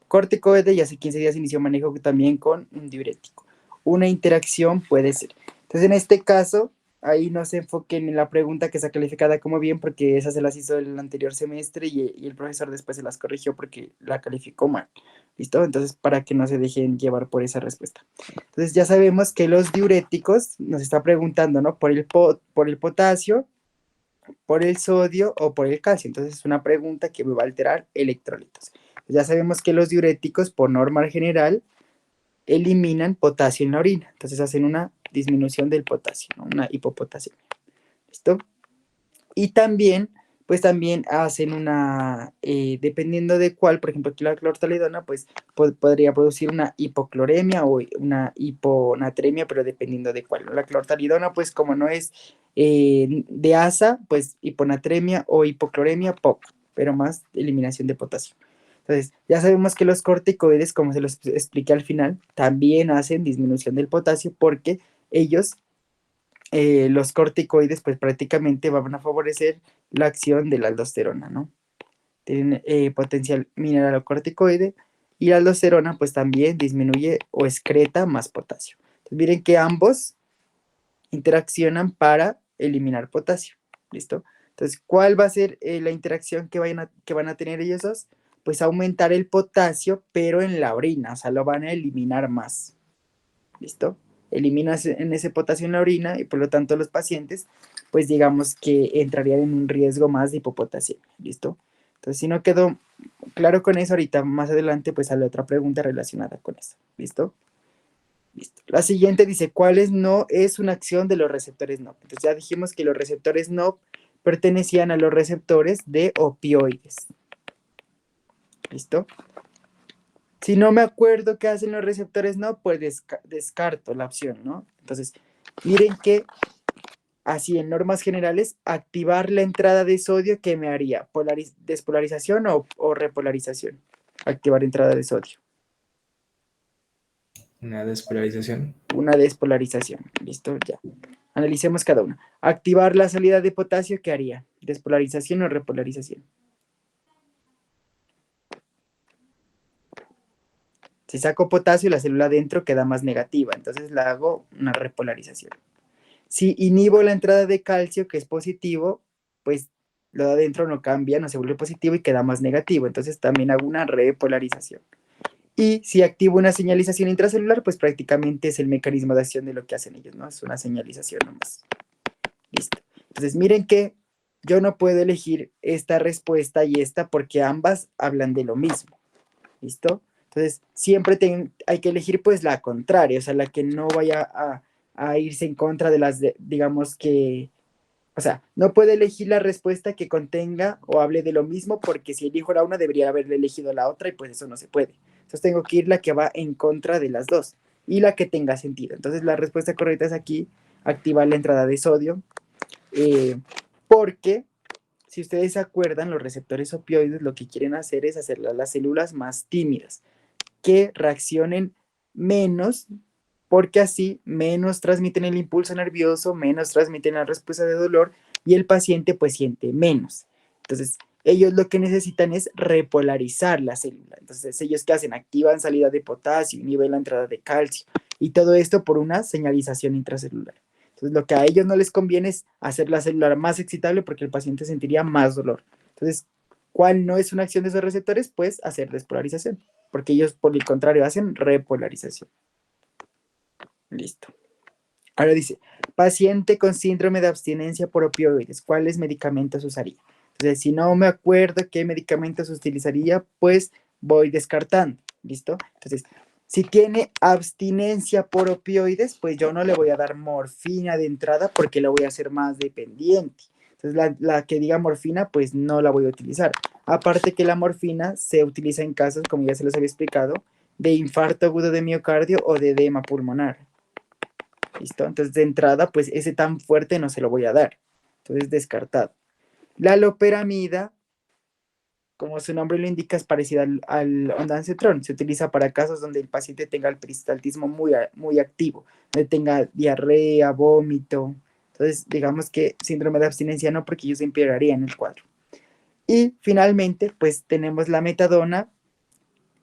corticoide y hace 15 días inició manejo también con un diurético. Una interacción puede ser. Entonces en este caso, ahí no se enfoquen en la pregunta que está calificada como bien, porque esa se las hizo el anterior semestre y el profesor después se las corrigió porque la calificó mal. ¿Listo? Entonces, para que no se dejen llevar por esa respuesta. Entonces, ya sabemos que los diuréticos nos está preguntando, ¿no? Por el potasio, por el sodio o por el calcio. Entonces, es una pregunta que me va a alterar electrolitos. Ya sabemos que los diuréticos, por norma general, eliminan potasio en la orina. Entonces hacen una disminución del potasio, ¿no? Una hipopotasemia. ¿Listo? Y también, pues también hacen una, dependiendo de cuál, por ejemplo, aquí la clortalidona, pues podría producir una hipocloremia o una hiponatremia, pero dependiendo de cuál. La clortalidona, pues como no es de asa, pues hiponatremia o hipocloremia, poco, pero más eliminación de potasio. Entonces, ya sabemos que los corticoides, como se los expliqué al final, también hacen disminución del potasio porque ellos, los corticoides, pues prácticamente van a favorecer la acción de la aldosterona, ¿no? Tienen potencial mineralocorticoide y la aldosterona, pues también disminuye o excreta más potasio. Entonces, miren que ambos interaccionan para eliminar potasio, ¿listo? Entonces, ¿cuál va a ser la interacción que van a tener ellos dos? Pues aumentar el potasio, pero en la orina, o sea, lo van a eliminar más, ¿listo? Eliminas en ese potasio en la orina y por lo tanto los pacientes, pues digamos que entrarían en un riesgo más de hipopotasemia, ¿listo? Entonces, si no quedó claro con eso, ahorita más adelante, pues sale otra pregunta relacionada con eso, ¿listo? Listo. La siguiente dice, ¿cuáles no es una acción de los receptores NOP? Entonces ya dijimos que los receptores NOP pertenecían a los receptores de opioides. ¿Listo? Si no me acuerdo qué hacen los receptores NOP, pues descarto la opción, ¿no? Entonces, miren que, así en normas generales, activar la entrada de sodio, ¿qué me haría? ¿Despolarización o repolarización? Activar entrada de sodio. Una despolarización. Una despolarización. ¿Listo? Ya. Analicemos cada una. Activar la salida de potasio, ¿qué haría? ¿Despolarización o repolarización? Si saco potasio, la célula adentro queda más negativa, entonces la hago una repolarización. Si inhibo la entrada de calcio, que es positivo, pues lo de adentro no cambia, no se vuelve positivo y queda más negativo, entonces también hago una repolarización. Y si activo una señalización intracelular, pues prácticamente es el mecanismo de acción de lo que hacen ellos, ¿no? Es una señalización nomás. Listo. Entonces, miren que yo no puedo elegir esta respuesta y esta porque ambas hablan de lo mismo. ¿Listo? Entonces, siempre hay que elegir pues la contraria, o sea, la que no vaya a irse en contra de las, digamos que, o sea, no puedo elegir la respuesta que contenga o hable de lo mismo porque si elijo la una debería haberle elegido la otra y pues eso no se puede. Entonces tengo que ir la que va en contra de las dos y la que tenga sentido. Entonces la respuesta correcta es aquí, activar la entrada de sodio, porque si ustedes se acuerdan, los receptores opioides lo que quieren hacer es hacer las células más tímidas, que reaccionen menos, porque así menos transmiten el impulso nervioso, menos transmiten la respuesta de dolor y el paciente pues siente menos. Entonces, ellos lo que necesitan es repolarizar la célula. Entonces, ellos que hacen, activan salida de potasio, inhiben la entrada de calcio y todo esto por una señalización intracelular. Entonces, lo que a ellos no les conviene es hacer la célula más excitable porque el paciente sentiría más dolor. Entonces, ¿cuál no es una acción de esos receptores? Pues hacer despolarización, porque ellos por el contrario hacen repolarización. Listo. Ahora dice, paciente con síndrome de abstinencia por opioides, ¿cuáles medicamentos usaría? Entonces, si no me acuerdo qué medicamentos utilizaría, pues voy descartando. ¿Listo? Entonces, si tiene abstinencia por opioides, pues yo no le voy a dar morfina de entrada porque la voy a hacer más dependiente. Entonces, la que diga morfina, pues no la voy a utilizar. Aparte que la morfina se utiliza en casos, como ya se les había explicado, de infarto agudo de miocardio o de edema pulmonar. ¿Listo? Entonces, de entrada, pues ese tan fuerte no se lo voy a dar. Entonces, descartado. La loperamida, como su nombre lo indica, es parecida al ondansetron. Se utiliza para casos donde el paciente tenga el peristaltismo muy activo, donde tenga diarrea, vómito. Entonces, digamos que síndrome de abstinencia no, porque ellos empeorarían el cuadro. Y finalmente, pues tenemos la metadona,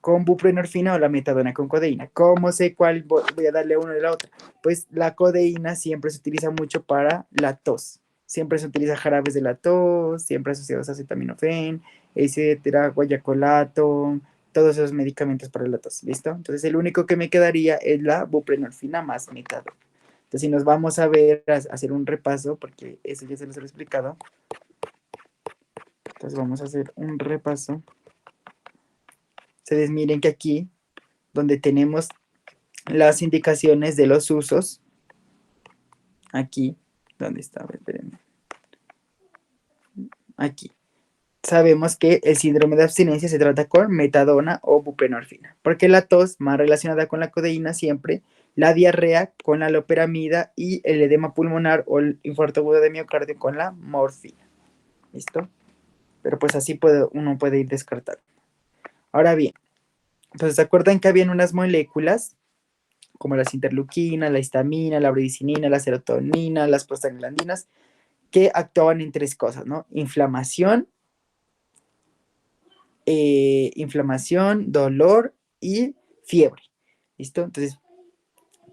con buprenorfina o la metadona con codeína. ¿Cómo sé cuál voy a darle a uno de la otra? Pues la codeína siempre se utiliza mucho para la tos. Siempre se utiliza jarabes de la tos, siempre asociados a acetaminofén, etcétera, guayacolato, todos esos medicamentos para la tos, ¿listo? Entonces el único que me quedaría es la buprenorfina más metadona. Entonces si nos vamos a ver, a hacer un repaso, porque eso ya se los he explicado. Entonces vamos a hacer un repaso. Ustedes miren que aquí, donde tenemos las indicaciones de los usos, aquí, ¿dónde está? A ver, espérenme. Aquí. Sabemos que el síndrome de abstinencia se trata con metadona o buprenorfina, porque la tos más relacionada con la codeína siempre, la diarrea con la loperamida y el edema pulmonar o el infarto agudo de miocardio con la morfina. ¿Listo? Pero pues así uno puede ir descartando. Ahora bien, entonces ¿se acuerdan que habían unas moléculas como las interleuquinas, la histamina, la bradicininina, la serotonina, las prostaglandinas, que actuaban en tres cosas, ¿no? Inflamación, dolor y fiebre. ¿Listo? Entonces,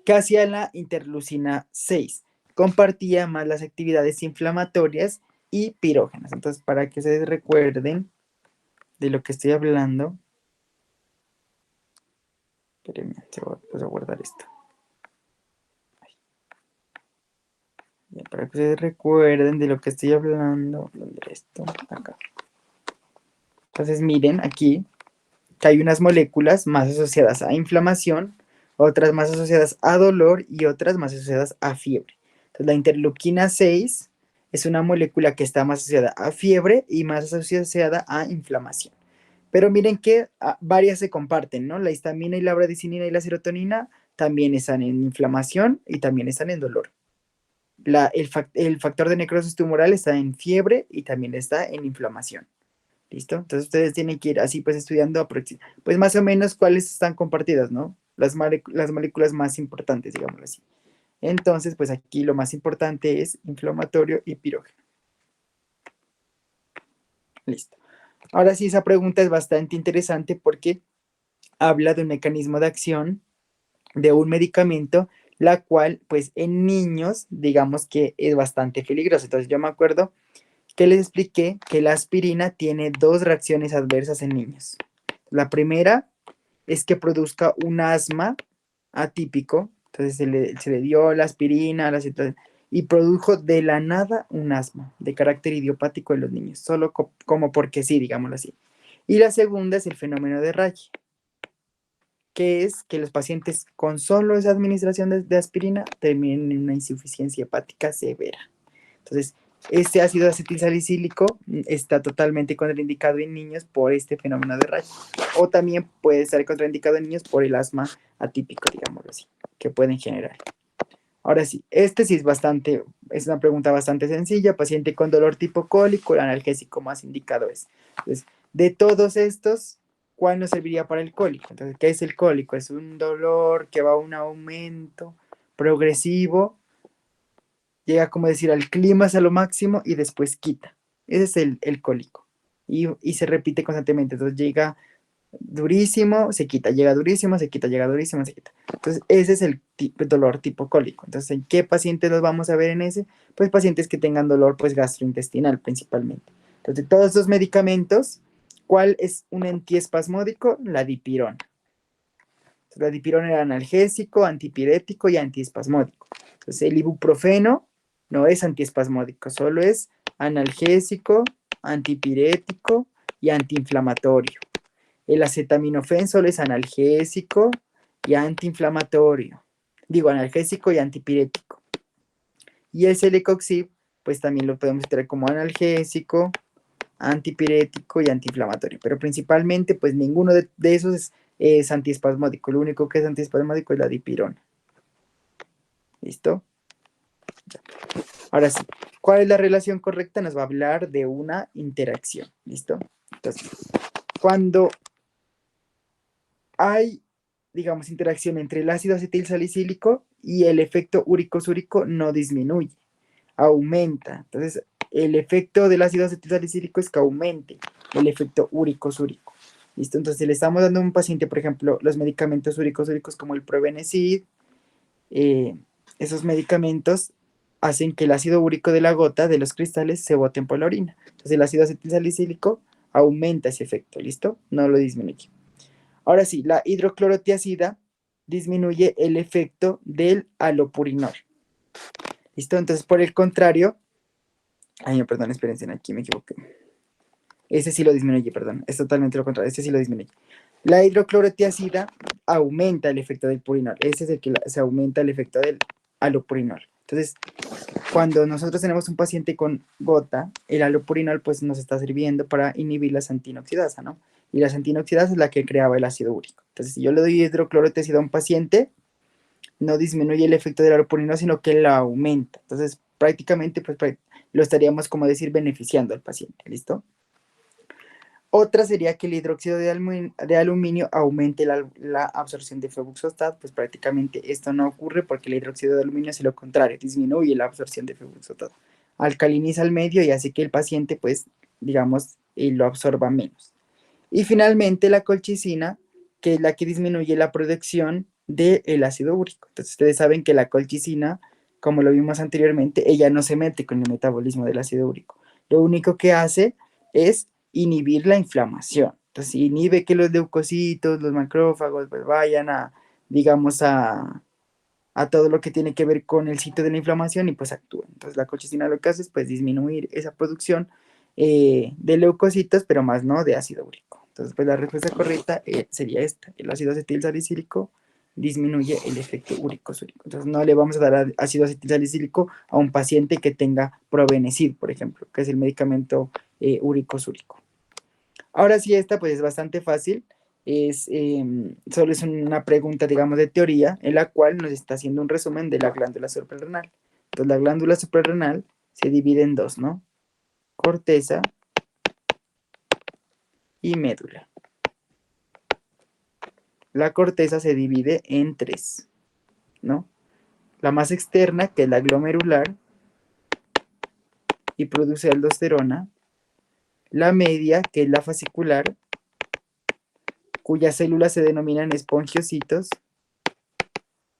¿qué hacía la interleucina 6? Compartía más las actividades inflamatorias y pirógenas. Entonces, para que se recuerden de lo que estoy hablando, espérenme, voy a guardar esto. Ya, para que se recuerden de lo que estoy hablando, ¿dónde esto? Acá. Entonces, miren aquí que hay unas moléculas más asociadas a inflamación, otras más asociadas a dolor y otras más asociadas a fiebre. Entonces, la interleuquina 6 es una molécula que está más asociada a fiebre y más asociada a inflamación. Pero miren que varias se comparten, ¿no? La histamina y la bradicininina y la serotonina también están en inflamación y también están en dolor. El factor de necrosis tumoral está en fiebre y también está en inflamación. ¿Listo? Entonces ustedes tienen que ir así pues estudiando pues más o menos cuáles están compartidas, ¿no? Las moléculas más importantes, digámoslo así. Entonces, pues aquí lo más importante es inflamatorio y pirógeno. Listo. Ahora sí, esa pregunta es bastante interesante porque habla de un mecanismo de acción de un medicamento, la cual, pues en niños, digamos que es bastante peligroso. Entonces yo me acuerdo que les expliqué que la aspirina tiene dos reacciones adversas en niños. La primera es que produzca un asma atípico, entonces se le dio la aspirina y produjo de la nada un asma de carácter idiopático en los niños, solo como porque sí, digámoslo así. Y la segunda es el fenómeno de Rayleigh, que es que los pacientes con solo esa administración de aspirina terminen en una insuficiencia hepática severa. Entonces, este ácido acetilsalicílico está totalmente contraindicado en niños por este fenómeno de Rayleigh. O también puede estar contraindicado en niños por el asma atípico, digámoslo así, que pueden generar. Ahora sí, este sí es una pregunta bastante sencilla. Paciente con dolor tipo cólico, el analgésico más indicado es. Entonces, de todos estos, ¿cuál nos serviría para el cólico? Entonces, ¿qué es el cólico? Es un dolor que va a un aumento progresivo, llega, como decir, al clímax a lo máximo y después quita. Ese es el cólico. Y se repite constantemente. Entonces llega durísimo, se quita, llega durísimo, se quita, llega durísimo, se quita. Entonces ese es el dolor tipo cólico. Entonces, ¿en qué pacientes los vamos a ver en ese? Pues pacientes que tengan dolor pues gastrointestinal principalmente. Entonces, todos estos medicamentos, ¿cuál es un antiespasmódico? La dipirona. Entonces, la dipirona era analgésico, antipirético y antiespasmódico. Entonces, el ibuprofeno no es antiespasmódico, solo es analgésico, antipirético y antiinflamatorio. El acetaminofén solo es analgésico y antiinflamatorio. Digo, analgésico y antipirético. Y el celecoxib, pues también lo podemos traer como analgésico, antipirético y antiinflamatorio. Pero principalmente, pues ninguno de esos es antiespasmódico. Lo único que es antiespasmódico es la dipirona. ¿Listo? Ahora sí, ¿cuál es la relación correcta? Nos va a hablar de una interacción. ¿Listo? Entonces, cuando hay, digamos, interacción entre el ácido acetilsalicílico y el efecto úrico-súrico no disminuye, aumenta. Entonces, el efecto del ácido acetilsalicílico es que aumente el efecto úrico-súrico. ¿Listo? Entonces, si le estamos dando a un paciente, por ejemplo, los medicamentos úricos como el Probenecid, esos medicamentos hacen que el ácido úrico de la gota de los cristales se boten por la orina. Entonces, el ácido acetilsalicílico aumenta ese efecto, ¿listo? No lo disminuye. Ahora sí, la hidroclorotiazida disminuye el efecto del alopurinol. ¿Listo? Entonces, por el contrario, ay, no, perdón, espérense, aquí me equivoqué. Ese sí lo disminuye, perdón, es totalmente lo contrario, ese sí lo disminuye. La hidroclorotiazida aumenta el efecto del purinol, ese es el que se aumenta el efecto del alopurinol. Entonces, cuando nosotros tenemos un paciente con gota, el alopurinol pues nos está sirviendo para inhibir la xantinoxidasa, ¿no? Y la xantinoxidasa es la que creaba el ácido úrico. Entonces, si yo le doy hidroclorotiazida a un paciente, no disminuye el efecto del alopurinol, sino que lo aumenta. Entonces, prácticamente pues lo estaríamos, como decir, beneficiando al paciente, ¿listo? Otra sería que el hidróxido de aluminio aumente la absorción de febuxostat, pues prácticamente esto no ocurre porque el hidróxido de aluminio es lo contrario, disminuye la absorción de febuxostat, alcaliniza el medio y hace que el paciente, pues, digamos, lo absorba menos. Y finalmente la colchicina, que es la que disminuye la producción del ácido úrico. Entonces ustedes saben que la colchicina, como lo vimos anteriormente, ella no se mete con el metabolismo del ácido úrico. Lo único que hace es inhibir la inflamación. Entonces inhibe que los leucocitos, los macrófagos, pues vayan a, digamos, a todo lo que tiene que ver con el sitio de la inflamación y pues actúan. Entonces la colchicina lo que hace es pues disminuir esa producción de leucocitos, pero más no de ácido úrico. Entonces pues la respuesta correcta sería esta. El ácido acetilsalicílico disminuye el efecto úrico-súrico. Entonces no le vamos a dar ácido acetilsalicílico a un paciente que tenga Probenecid, por ejemplo, que es el medicamento úrico-súrico. Ahora sí, esta pues es bastante fácil. Solo es una pregunta, digamos, de teoría, en la cual nos está haciendo un resumen de la glándula suprarrenal. Entonces, la glándula suprarrenal se divide en dos, ¿no? Corteza y médula. La corteza se divide en tres, ¿no? La más externa, que es la glomerular, y produce aldosterona. La media, que es la fascicular, cuyas células se denominan espongiocitos,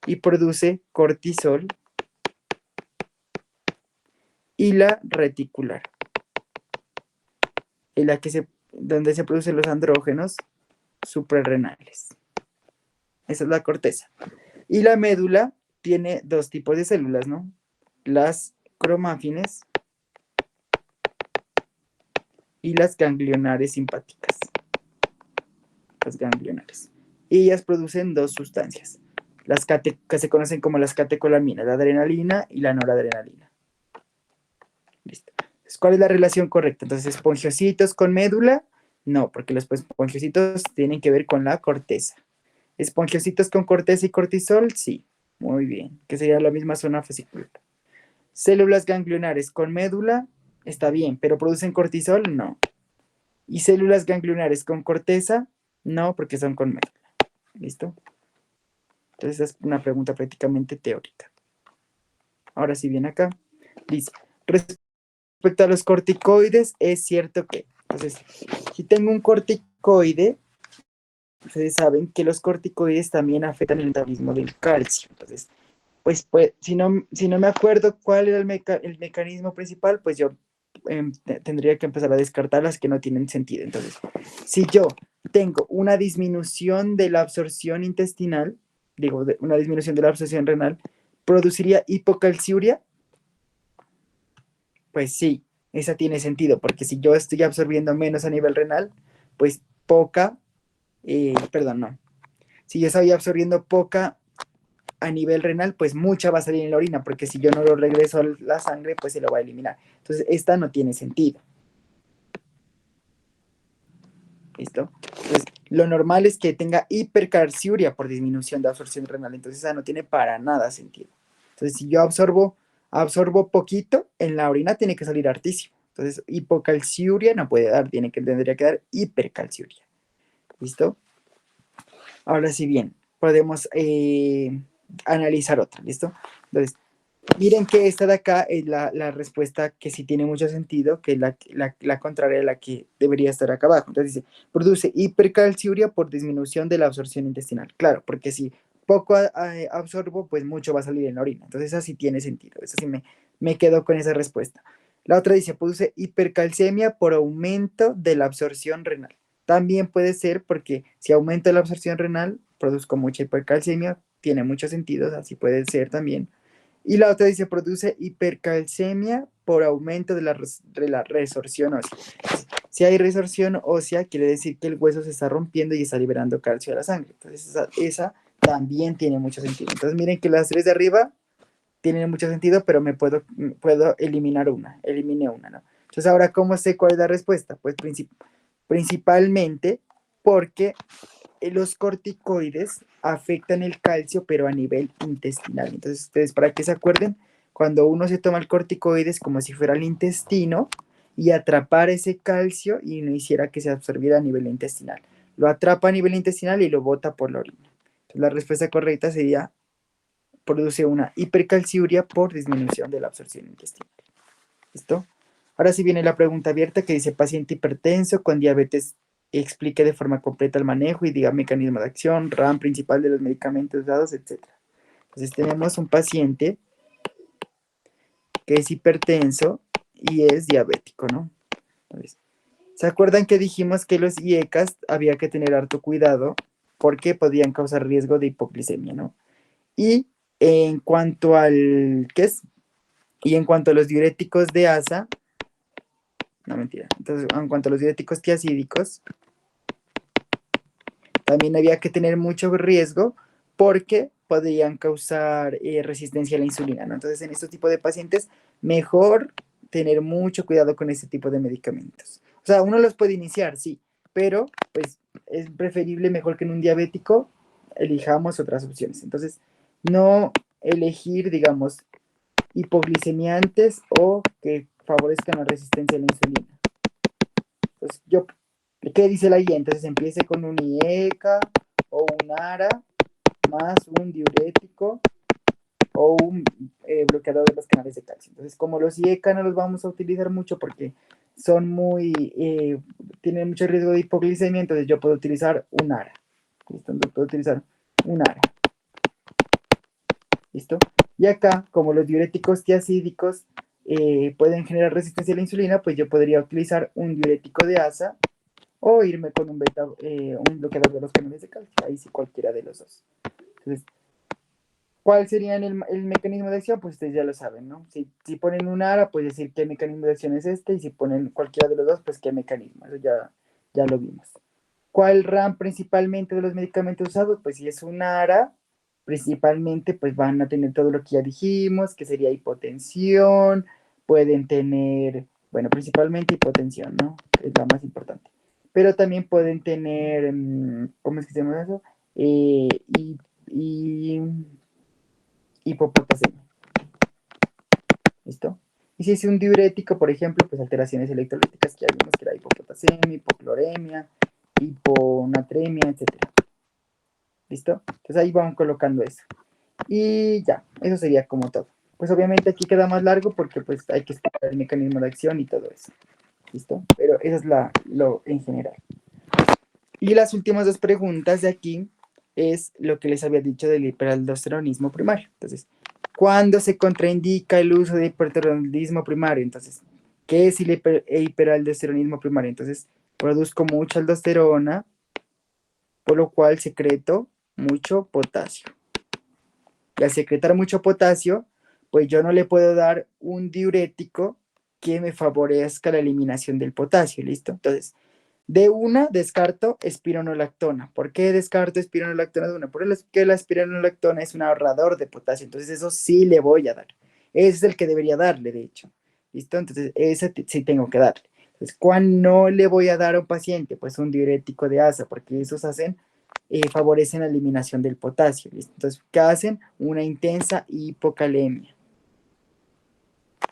y produce cortisol. Y la reticular, en la que donde se producen los andrógenos suprarrenales. Esa es la corteza. Y la médula tiene dos tipos de células, ¿no? Las cromáfines y las ganglionares simpáticas. Las ganglionares. Y ellas producen dos sustancias, las que se conocen como las catecolaminas, la adrenalina y la noradrenalina. Listo. Entonces, ¿cuál es la relación correcta? Entonces, ¿espongiocitos con médula? No, porque los espongiocitos tienen que ver con la corteza. ¿Espongiocitos con corteza y cortisol? Sí. Muy bien, que sería la misma zona fascicular. ¿Células ganglionares con médula? Está bien, pero ¿producen cortisol? No. ¿Y células ganglionares con corteza? No, porque son con médula. ¿Listo? Entonces, es una pregunta prácticamente teórica. Ahora sí, bien acá. Dice, respecto a los corticoides, es cierto que, entonces, si tengo un corticoide, ustedes saben que los corticoides también afectan el metabolismo del calcio. Entonces, pues si no me acuerdo cuál era el mecanismo principal, pues yo tendría que empezar a descartar las que no tienen sentido. Entonces, si yo tengo una disminución de la absorción intestinal, digo, una disminución de la absorción renal, ¿produciría hipocalciuria? Pues sí, esa tiene sentido, porque si yo estoy absorbiendo menos a nivel renal, pues perdón, no. Si yo estoy absorbiendo poca a nivel renal, pues mucha va a salir en la orina, porque si yo no lo regreso a la sangre, pues se lo va a eliminar. Entonces, esta no tiene sentido. ¿Listo? Entonces, lo normal es que tenga hipercalciuria por disminución de absorción renal, entonces esa no tiene para nada sentido. Entonces, si yo absorbo poquito, en la orina tiene que salir hartísimo. Entonces, hipocalciuria no puede dar, tendría que dar hipercalciuria. ¿Listo? Ahora sí bien, podemos analizar otra, ¿listo? Entonces, Miren que esta de acá es la respuesta que sí tiene mucho sentido, que es la contraria a la que debería estar acá abajo. Entonces dice, produce hipercalciuria por disminución de la absorción intestinal. Claro, porque si poco absorbo, pues mucho va a salir en la orina. Entonces así tiene sentido. Eso sí me quedo con esa respuesta. La otra dice, produce hipercalcemia por aumento de la absorción renal. También puede ser porque si aumenta la absorción renal, produzco mucha hipercalcemia. Tiene mucho sentido, así puede ser también. Y la otra dice, produce hipercalcemia por aumento de la resorción ósea. Si hay resorción ósea, quiere decir que el hueso se está rompiendo y está liberando calcio a la sangre. Entonces, esa también tiene mucho sentido. Entonces, miren que las tres de arriba tienen mucho sentido, pero puedo eliminar una. Elimine una, ¿no? Entonces, ahora, ¿cómo sé cuál es la respuesta? Pues principalmente porque los corticoides afectan el calcio, pero a nivel intestinal. Entonces, ustedes, para que se acuerden, cuando uno se toma el corticoide es como si fuera el intestino y atrapar ese calcio y no hiciera que se absorbiera a nivel intestinal. Lo atrapa a nivel intestinal y lo bota por la orina. Entonces, la respuesta correcta sería, produce una hipercalciuria por disminución de la absorción intestinal. ¿Listo? Ahora sí viene la pregunta abierta que dice, paciente hipertenso con diabetes, explique de forma completa el manejo y diga mecanismo de acción, RAM principal de los medicamentos usados, etc. Entonces tenemos un paciente que es hipertenso y es diabético, ¿no? Entonces, ¿se acuerdan que dijimos que los IECAS había que tener harto cuidado porque podían causar riesgo de hipoglicemia, ¿no? Y en cuanto al, ¿qué es? Y en cuanto a los diuréticos de ASA, no, mentira. Entonces, en cuanto a los diuréticos tiacídicos, también había que tener mucho riesgo porque podrían causar resistencia a la insulina, ¿no? Entonces, en este tipo de pacientes, mejor tener mucho cuidado con este tipo de medicamentos. O sea, uno los puede iniciar, sí, pero pues es preferible mejor que en un diabético elijamos otras opciones. Entonces, no elegir, digamos, hipoglicemiantes o que favorezcan la resistencia a la insulina. Entonces, ¿qué dice la guía? Entonces empiece con un IECA o un ARA más un diurético o un bloqueador de los canales de calcio. Entonces, como los IECA no los vamos a utilizar mucho porque son tienen mucho riesgo de hipoglicemia, entonces yo puedo utilizar un ARA. ¿Listo? Entonces puedo utilizar un ARA. ¿Listo? Y acá, como los diuréticos tiacídicos pueden generar resistencia a la insulina, pues yo podría utilizar un diurético de ASA o irme con un bloqueador de los canales de calcio. Ahí sí, cualquiera de los dos. Entonces, ¿cuál sería el mecanismo de acción? Pues ustedes ya lo saben, ¿no? Si ponen un ARA, pues decir qué mecanismo de acción es este, y si ponen cualquiera de los dos, pues qué mecanismo. Eso ya lo vimos. ¿Cuál RAM principalmente de los medicamentos usados? Pues si es un ARA, principalmente pues van a tener todo lo que ya dijimos, que sería hipotensión, pueden tener, bueno, principalmente hipotensión, ¿no? Es la más importante. Pero también pueden tener, ¿cómo es que se llama eso? Y hipopotasemia. ¿Listo? Y si es un diurético, por ejemplo, pues alteraciones electrolíticas que ya vimos que era hipopotasemia, hipocloremia, hiponatremia, etcétera. ¿Listo? Entonces ahí vamos colocando eso. Y ya, eso sería como todo. Pues obviamente aquí queda más largo porque pues hay que explicar el mecanismo de acción y todo eso. ¿Listo? Pero eso es lo en general. Y las últimas dos preguntas de aquí es lo que les había dicho del hiperaldosteronismo primario. Entonces, ¿cuándo se contraindica el uso de hiperaldosteronismo primario? Entonces, ¿qué es el hiperaldosteronismo primario? Entonces, produzco mucha aldosterona, por lo cual secreto mucho potasio. Y al secretar mucho potasio, pues yo no le puedo dar un diurético que me favorezca la eliminación del potasio, ¿listo? Entonces, de una descarto espironolactona. ¿Por qué descarto espironolactona de una? Porque la espironolactona es un ahorrador de potasio, entonces eso sí le voy a dar. Ese es el que debería darle, de hecho. ¿Listo? Entonces, ese sí tengo que darle. Entonces, ¿cuál no le voy a dar a un paciente? Pues un diurético de asa, porque esos favorecen la eliminación del potasio. ¿Listo? Entonces, ¿qué hacen? Una intensa hipocalemia.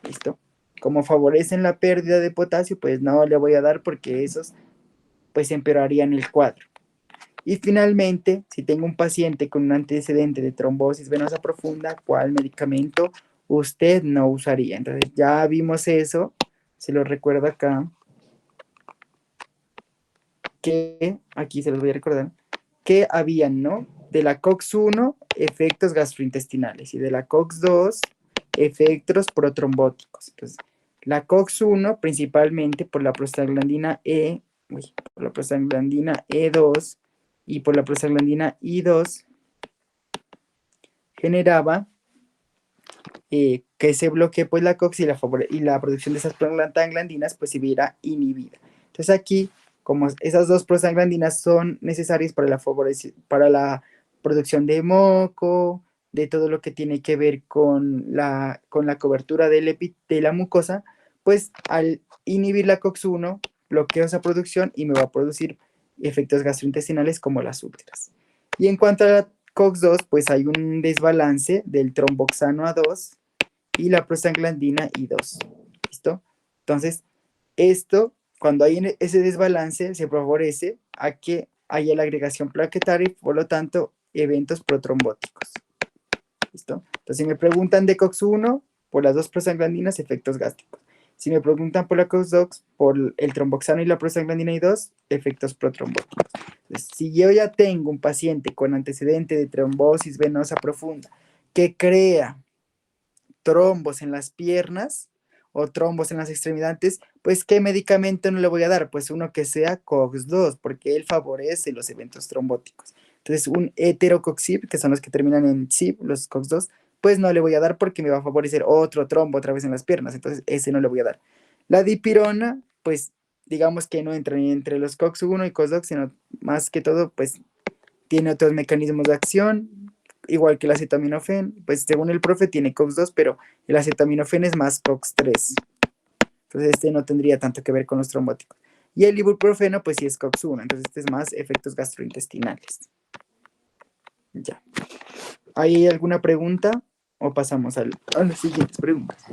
¿Listo? Como favorecen la pérdida de potasio, pues no le voy a dar porque esos pues empeorarían el cuadro. Y finalmente, si tengo un paciente con un antecedente de trombosis venosa profunda, ¿cuál medicamento usted no usaría. Entonces ya vimos eso, se lo recuerdo acá, que aquí se los voy a recordar, que habían, ¿no? De la COX-1, efectos gastrointestinales y de la COX-2, efectos protrombóticos. Entonces, la COX-1 principalmente por la prostaglandina por la prostaglandina E2 y por la prostaglandina I2 generaba que se bloquee pues la COX y la producción de esas prostaglandinas pues se viera inhibida. Entonces aquí, como esas dos prostaglandinas son necesarias para para la producción de moco, de todo lo que tiene que ver con la cobertura de la mucosa, pues al inhibir la COX-1, bloqueo esa producción y me va a producir efectos gastrointestinales como las úlceras. Y en cuanto a la COX-2, pues hay un desbalance del tromboxano A2 y la prostaglandina I2. ¿Listo? Entonces, esto, cuando hay ese desbalance, se favorece a que haya la agregación plaquetaria y, por lo tanto, eventos protrombóticos. ¿Listo? Entonces, si me preguntan de COX-1, por las dos prostaglandinas, efectos gástricos. Si me preguntan por la COX-2, por el tromboxano y la prostaglandina I2, efectos protrombóticos. Entonces, si yo ya tengo un paciente con antecedente de trombosis venosa profunda que crea trombos en las piernas o trombos en las extremidades, pues ¿qué medicamento no le voy a dar? Pues uno que sea COX-2, porque él favorece los eventos trombóticos. Entonces, un heterocoxib, que son los que terminan en CIB, los COX-2, pues no le voy a dar porque me va a favorecer otro trombo otra vez en las piernas, entonces ese no le voy a dar. La dipirona, pues digamos que no entra ni entre los COX-1 y COX-2, sino más que todo, pues tiene otros mecanismos de acción, igual que el acetaminofén, pues según el profe tiene COX-2, pero el acetaminofén es más COX-3. Entonces este no tendría tanto que ver con los trombóticos. Y el ibuprofeno, pues sí es COX-1, entonces este es más efectos gastrointestinales. Ya. ¿Hay alguna pregunta? ¿O pasamos a las siguientes preguntas?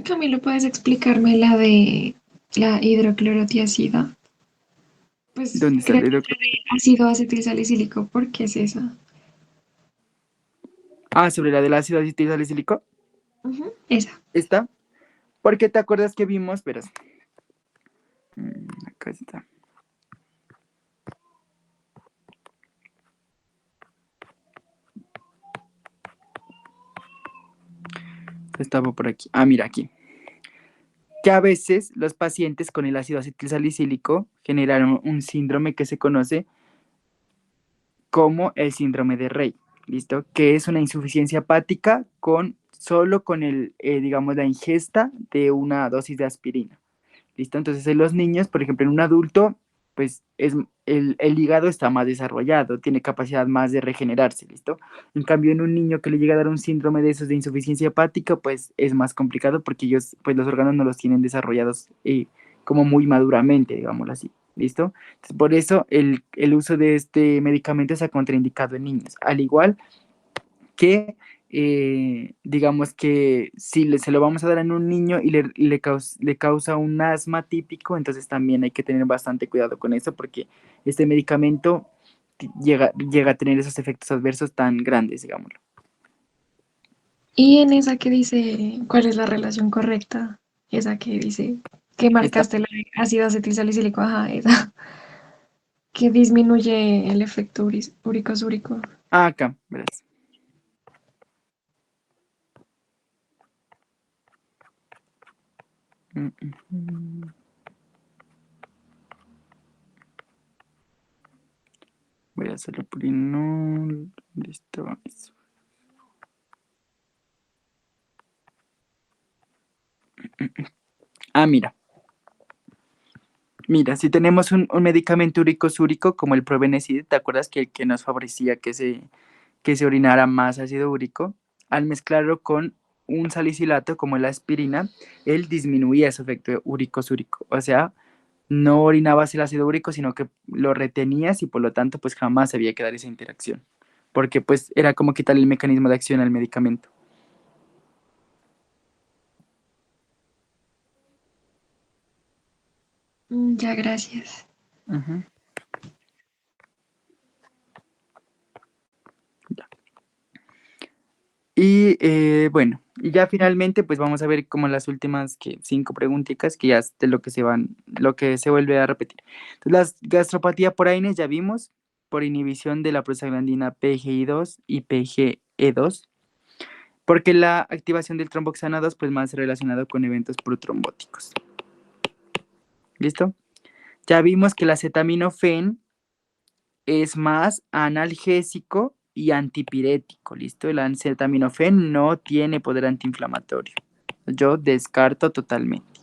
Camilo, ¿puedes explicarme la de la hidroclorotiazida? Pues ¿Dónde creo sale, doctor? que ácido acetilsalicílico, ¿por qué es esa? Ah, sobre la del ácido acetilsalicílico. Ujú, esa. ¿Está? Porque te acuerdas que vimos, pero acá está. Estaba por aquí. Ah, mira aquí. Que a veces los pacientes con el ácido acetilsalicílico generaron un síndrome que se conoce como el síndrome de Rey, ¿listo? Que es una insuficiencia hepática solo con digamos, la ingesta de una dosis de aspirina, ¿listo? Entonces en los niños, por ejemplo, en un adulto, pues el hígado está más desarrollado, tiene capacidad más de regenerarse, ¿listo? En cambio, en un niño que le llega a dar un síndrome de esos de insuficiencia hepática, pues es más complicado porque ellos, pues los órganos no los tienen desarrollados como muy maduramente, digámoslo así, ¿listo? Entonces, por eso el uso de este medicamento está contraindicado en niños, al igual que digamos que si se lo vamos a dar en un niño y le causa un asma típico, entonces también hay que tener bastante cuidado con eso porque este medicamento llega a tener esos efectos adversos tan grandes, digámoslo. Y en esa que dice, ¿cuál es la relación correcta? Esa que dice, que ¿Está? marcaste la de ácido acetilsalicílico, ajá, esa, que disminuye el efecto úrico. Ah, acá, verás. Mm, mm, mm. Voy a hacerlo purinol. Listo. Eso. Ah, mira. Mira, si tenemos un medicamento úrico como el Probenecid, ¿te acuerdas que el que nos favorecía que se orinara más ácido úrico? Al mezclarlo con un salicilato como la aspirina, él disminuía ese efecto úrico. O sea, no orinabas el ácido úrico, sino que lo retenías y por lo tanto, pues jamás había que dar esa interacción. Porque pues era como quitarle el mecanismo de acción al medicamento. Ya, gracias. Ujú. Y bueno, y ya finalmente, pues vamos a ver como las últimas 5 preguntitas que ya es de lo que se vuelve a repetir. Entonces, la gastropatía por AINES ya vimos, por inhibición de la prostaglandina PGI2 y PGE2, porque la activación del tromboxano 2, pues más relacionado con eventos protrombóticos. ¿Listo? Ya vimos que el acetaminofén es más analgésico y antipirético, ¿listo? El acetaminofén no tiene poder antiinflamatorio. Yo descarto totalmente.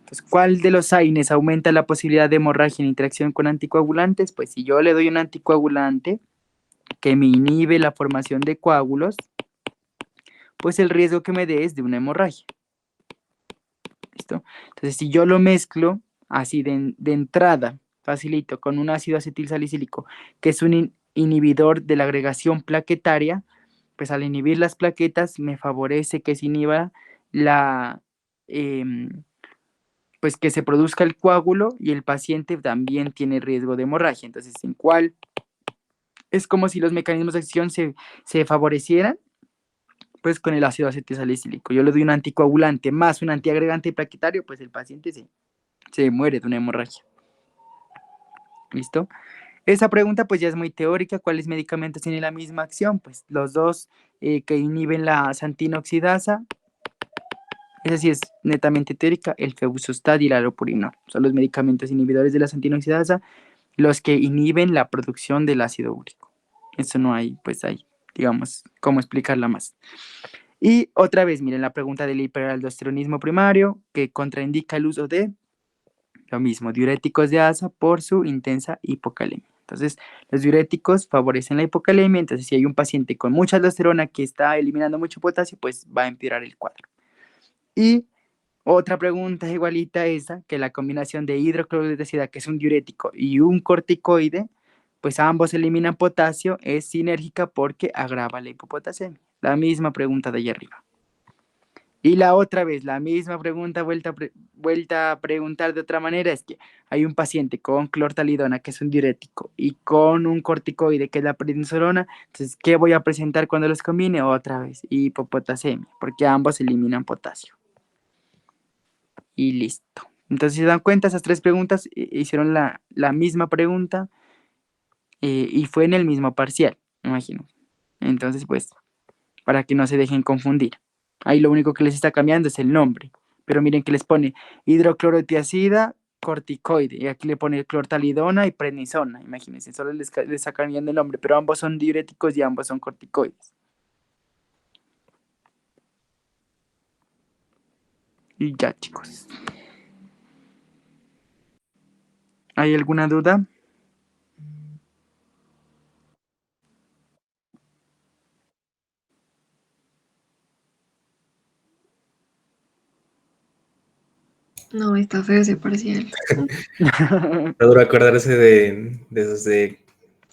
Entonces, ¿cuál de los AINES aumenta la posibilidad de hemorragia en interacción con anticoagulantes? Pues si yo le doy un anticoagulante que me inhibe la formación de coágulos, pues el riesgo que me dé es de una hemorragia. ¿Listo? Entonces, si yo lo mezclo así de entrada, facilito, con un ácido acetilsalicílico, que es un inhibidor de la agregación plaquetaria, pues al inhibir las plaquetas me favorece que se inhiba la, pues que se produzca el coágulo y el paciente también tiene riesgo de hemorragia. Entonces, ¿en cuál? Es como si los mecanismos de acción se favorecieran, pues con el ácido acetilsalicílico. Yo le doy un anticoagulante más un antiagregante plaquetario, pues el paciente se muere de una hemorragia. ¿Listo? Esa pregunta pues ya es muy teórica. ¿Cuáles medicamentos tienen la misma acción? Pues los dos que inhiben la xantina oxidasa. Esa sí es netamente teórica, el febuxostat y el allopurinol. Son los medicamentos inhibidores de la xantina oxidasa, los que inhiben la producción del ácido úrico. Eso no hay, pues hay, digamos, cómo explicarla más. Y otra vez, miren la pregunta del hiperaldosteronismo primario, que contraindica el uso de lo mismo, diuréticos de asa por su intensa hipocalemia. Entonces, los diuréticos favorecen la hipocalemia, entonces si hay un paciente con mucha aldosterona que está eliminando mucho potasio, pues va a empeorar el cuadro. Y otra pregunta igualita a esa, que la combinación de hidrocloruro de ácido, que es un diurético, y un corticoide, pues ambos eliminan potasio, es sinérgica porque agrava la hipopotasemia. La misma pregunta de allá arriba. Y la otra vez, la misma pregunta vuelta a preguntar de otra manera, es que hay un paciente con clortalidona, que es un diurético, y con un corticoide, que es la prednisolona, entonces, ¿qué voy a presentar cuando los combine? Otra vez, hipopotasemia, porque ambos eliminan potasio. Y listo. Entonces, si se dan cuenta, esas 3 preguntas hicieron la misma pregunta y fue en el mismo parcial, me imagino. Entonces, pues, para que no se dejen confundir. Ahí lo único que les está cambiando es el nombre. Pero miren que les pone hidroclorotiazida, corticoide. Y aquí le pone clortalidona y prednisona. Imagínense, solo les está cambiando el nombre. Pero ambos son diuréticos y ambos son corticoides. Y ya, chicos. ¿Hay alguna duda? No, está feo ese parcial. Está duro acordarse de esos de,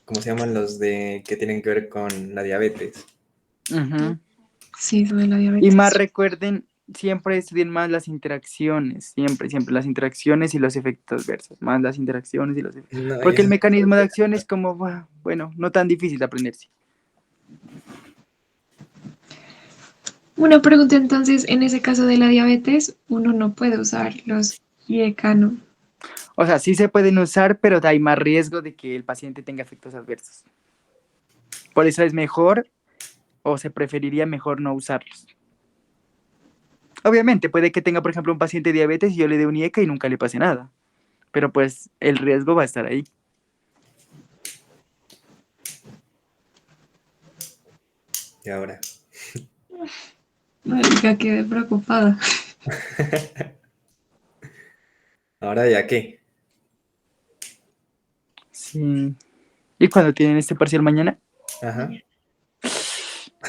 ¿cómo se llaman? Los de que tienen que ver con la diabetes. Ujú. Sí, sobre la Y diabetes. más recuerden, siempre estudien más las interacciones, siempre las interacciones y los efectos adversos, más las interacciones y los efectos. No, Porque el eso- mecanismo de acción es como, bueno, no tan difícil de aprenderse. Una pregunta entonces, en ese caso de la diabetes, uno no puede usar los IECA, ¿no? O sea, sí se pueden usar, pero hay más riesgo de que el paciente tenga efectos adversos. Por eso es mejor o se preferiría mejor no usarlos. Obviamente, puede que tenga, por ejemplo, un paciente de diabetes y yo le dé un IECA y nunca le pase nada. Pero pues el riesgo va a estar ahí. Y ahora. Marica, quedé preocupada. Ahora ya qué. Sí. ¿Y cuando tienen este parcial mañana? Ajá.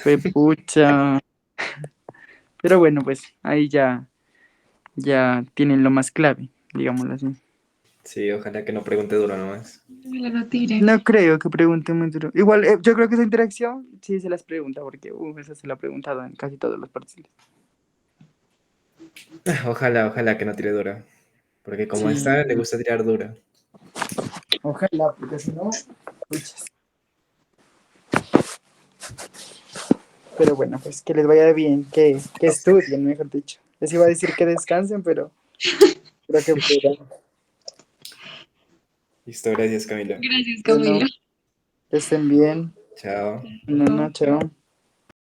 Fue pucha. Pero bueno, pues ahí ya tienen lo más clave, digámoslo así. Sí, ojalá que no pregunte duro nomás. Me la no tire. No creo que pregunten muy duro. Igual, yo creo que esa interacción sí se las pregunta, porque esa se la ha preguntado en casi todos los parciales. Ojalá que no tire duro. Porque como Sí, está, le gusta tirar duro. ojalá, porque si no, puchas. Pero bueno, pues que les vaya bien, que estudien, mejor dicho. Les iba a decir que descansen, pero creo que puedan. Listo, gracias, Camila. Gracias, Bueno, Camila. que estén bien. Chao. No, no, chao.